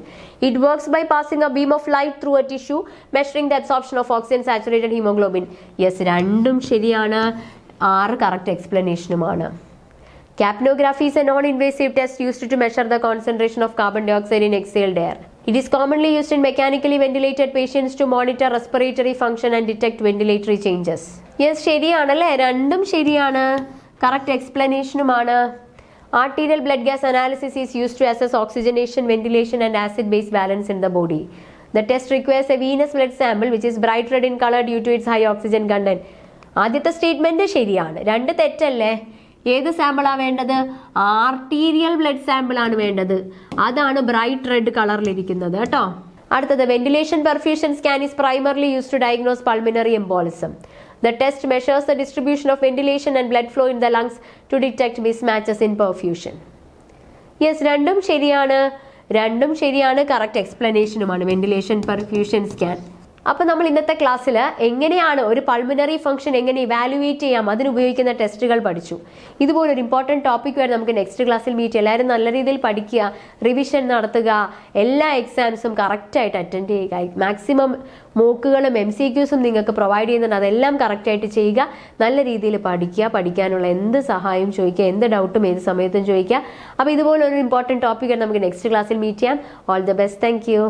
It works by passing a beam of light through a tissue, measuring the absorption of oxygen saturated hemoglobin. Yes, രണ്ടും ശരിയാണ്. 6 correct എക്സ്പ്ലനേഷനുമാണ്. Capnography is a non-invasive test used to measure the concentration of carbon dioxide in exhaled air. It is commonly used in mechanically ventilated patients to monitor respiratory function and detect ventilatory changes. Yes, ശരിയാണല്ലേ? രണ്ടും ശരിയാണ്. Correct എക്സ്പ്ലനേഷനുമാണ്. Arterial blood gas analysis is used to assess oxygenation, ventilation and acid-base balance in the body. The test requires a venous blood sample which is bright red in color due to its high oxygen content. ആദ്യത്തെ statement ശരിയാണ്. 2 തെറ്റല്ലേ? ഏത് സാമ്പിളാ വേണ്ടത്? Arterial blood sample ആണ് വേണ്ടത്. അതാണ് bright red കളറിലിരിക്കുന്നത് കേട്ടോ. അടുത്തത് ventilation perfusion scan is primarily used to diagnose pulmonary embolism. The test measures the distribution of ventilation and blood flow in the lungs to detect mismatches in perfusion. Yes, രണ്ടും ശരിയാണ്. രണ്ടും ശരിയാണ്. Correct എക്സ്പ്ലനേഷനുമാണ് ventilation perfusion scan. അപ്പോൾ നമ്മൾ ഇന്നത്തെ ക്ലാസ്സിൽ എങ്ങനെയാണ് ഒരു പൾമിനറി ഫംഗ്ഷൻ എങ്ങനെ ഇവാലുവേറ്റ് ചെയ്യാം അതിനുപയോഗിക്കുന്ന ടെസ്റ്റുകൾ പഠിച്ചു. ഇതുപോലൊരു ഇമ്പോർട്ടൻറ്റ് ടോപ്പിക് വരെ നമുക്ക് നെക്സ്റ്റ് ക്ലാസ്സിൽ മീറ്റ്. എല്ലാവരും നല്ല രീതിയിൽ പഠിക്കുക, റിവിഷൻ നടത്തുക, എല്ലാ എക്സാംസും കറക്റ്റായിട്ട് അറ്റൻഡ് ചെയ്യുക. മാക്സിമം മോക്കുകളും MCQസും നിങ്ങൾക്ക് പ്രൊവൈഡ് ചെയ്യുന്നുണ്ട്. അതെല്ലാം കറക്റ്റായിട്ട് ചെയ്യുക. നല്ല രീതിയിൽ പഠിക്കുക. പഠിക്കാനുള്ള എന്ത് സഹായം ചോദിക്കുക, എന്ത് ഡൗട്ടും ഏത് സമയത്തും ചോദിക്കുക. അപ്പോൾ ഇതുപോലൊരു ഇമ്പോർട്ടൻറ്റ് ടോപ്പിക് നമുക്ക് നെക്സ്റ്റ് ക്ലാസ്സിൽ മീറ്റ് ചെയ്യാം. All the best. Thank you.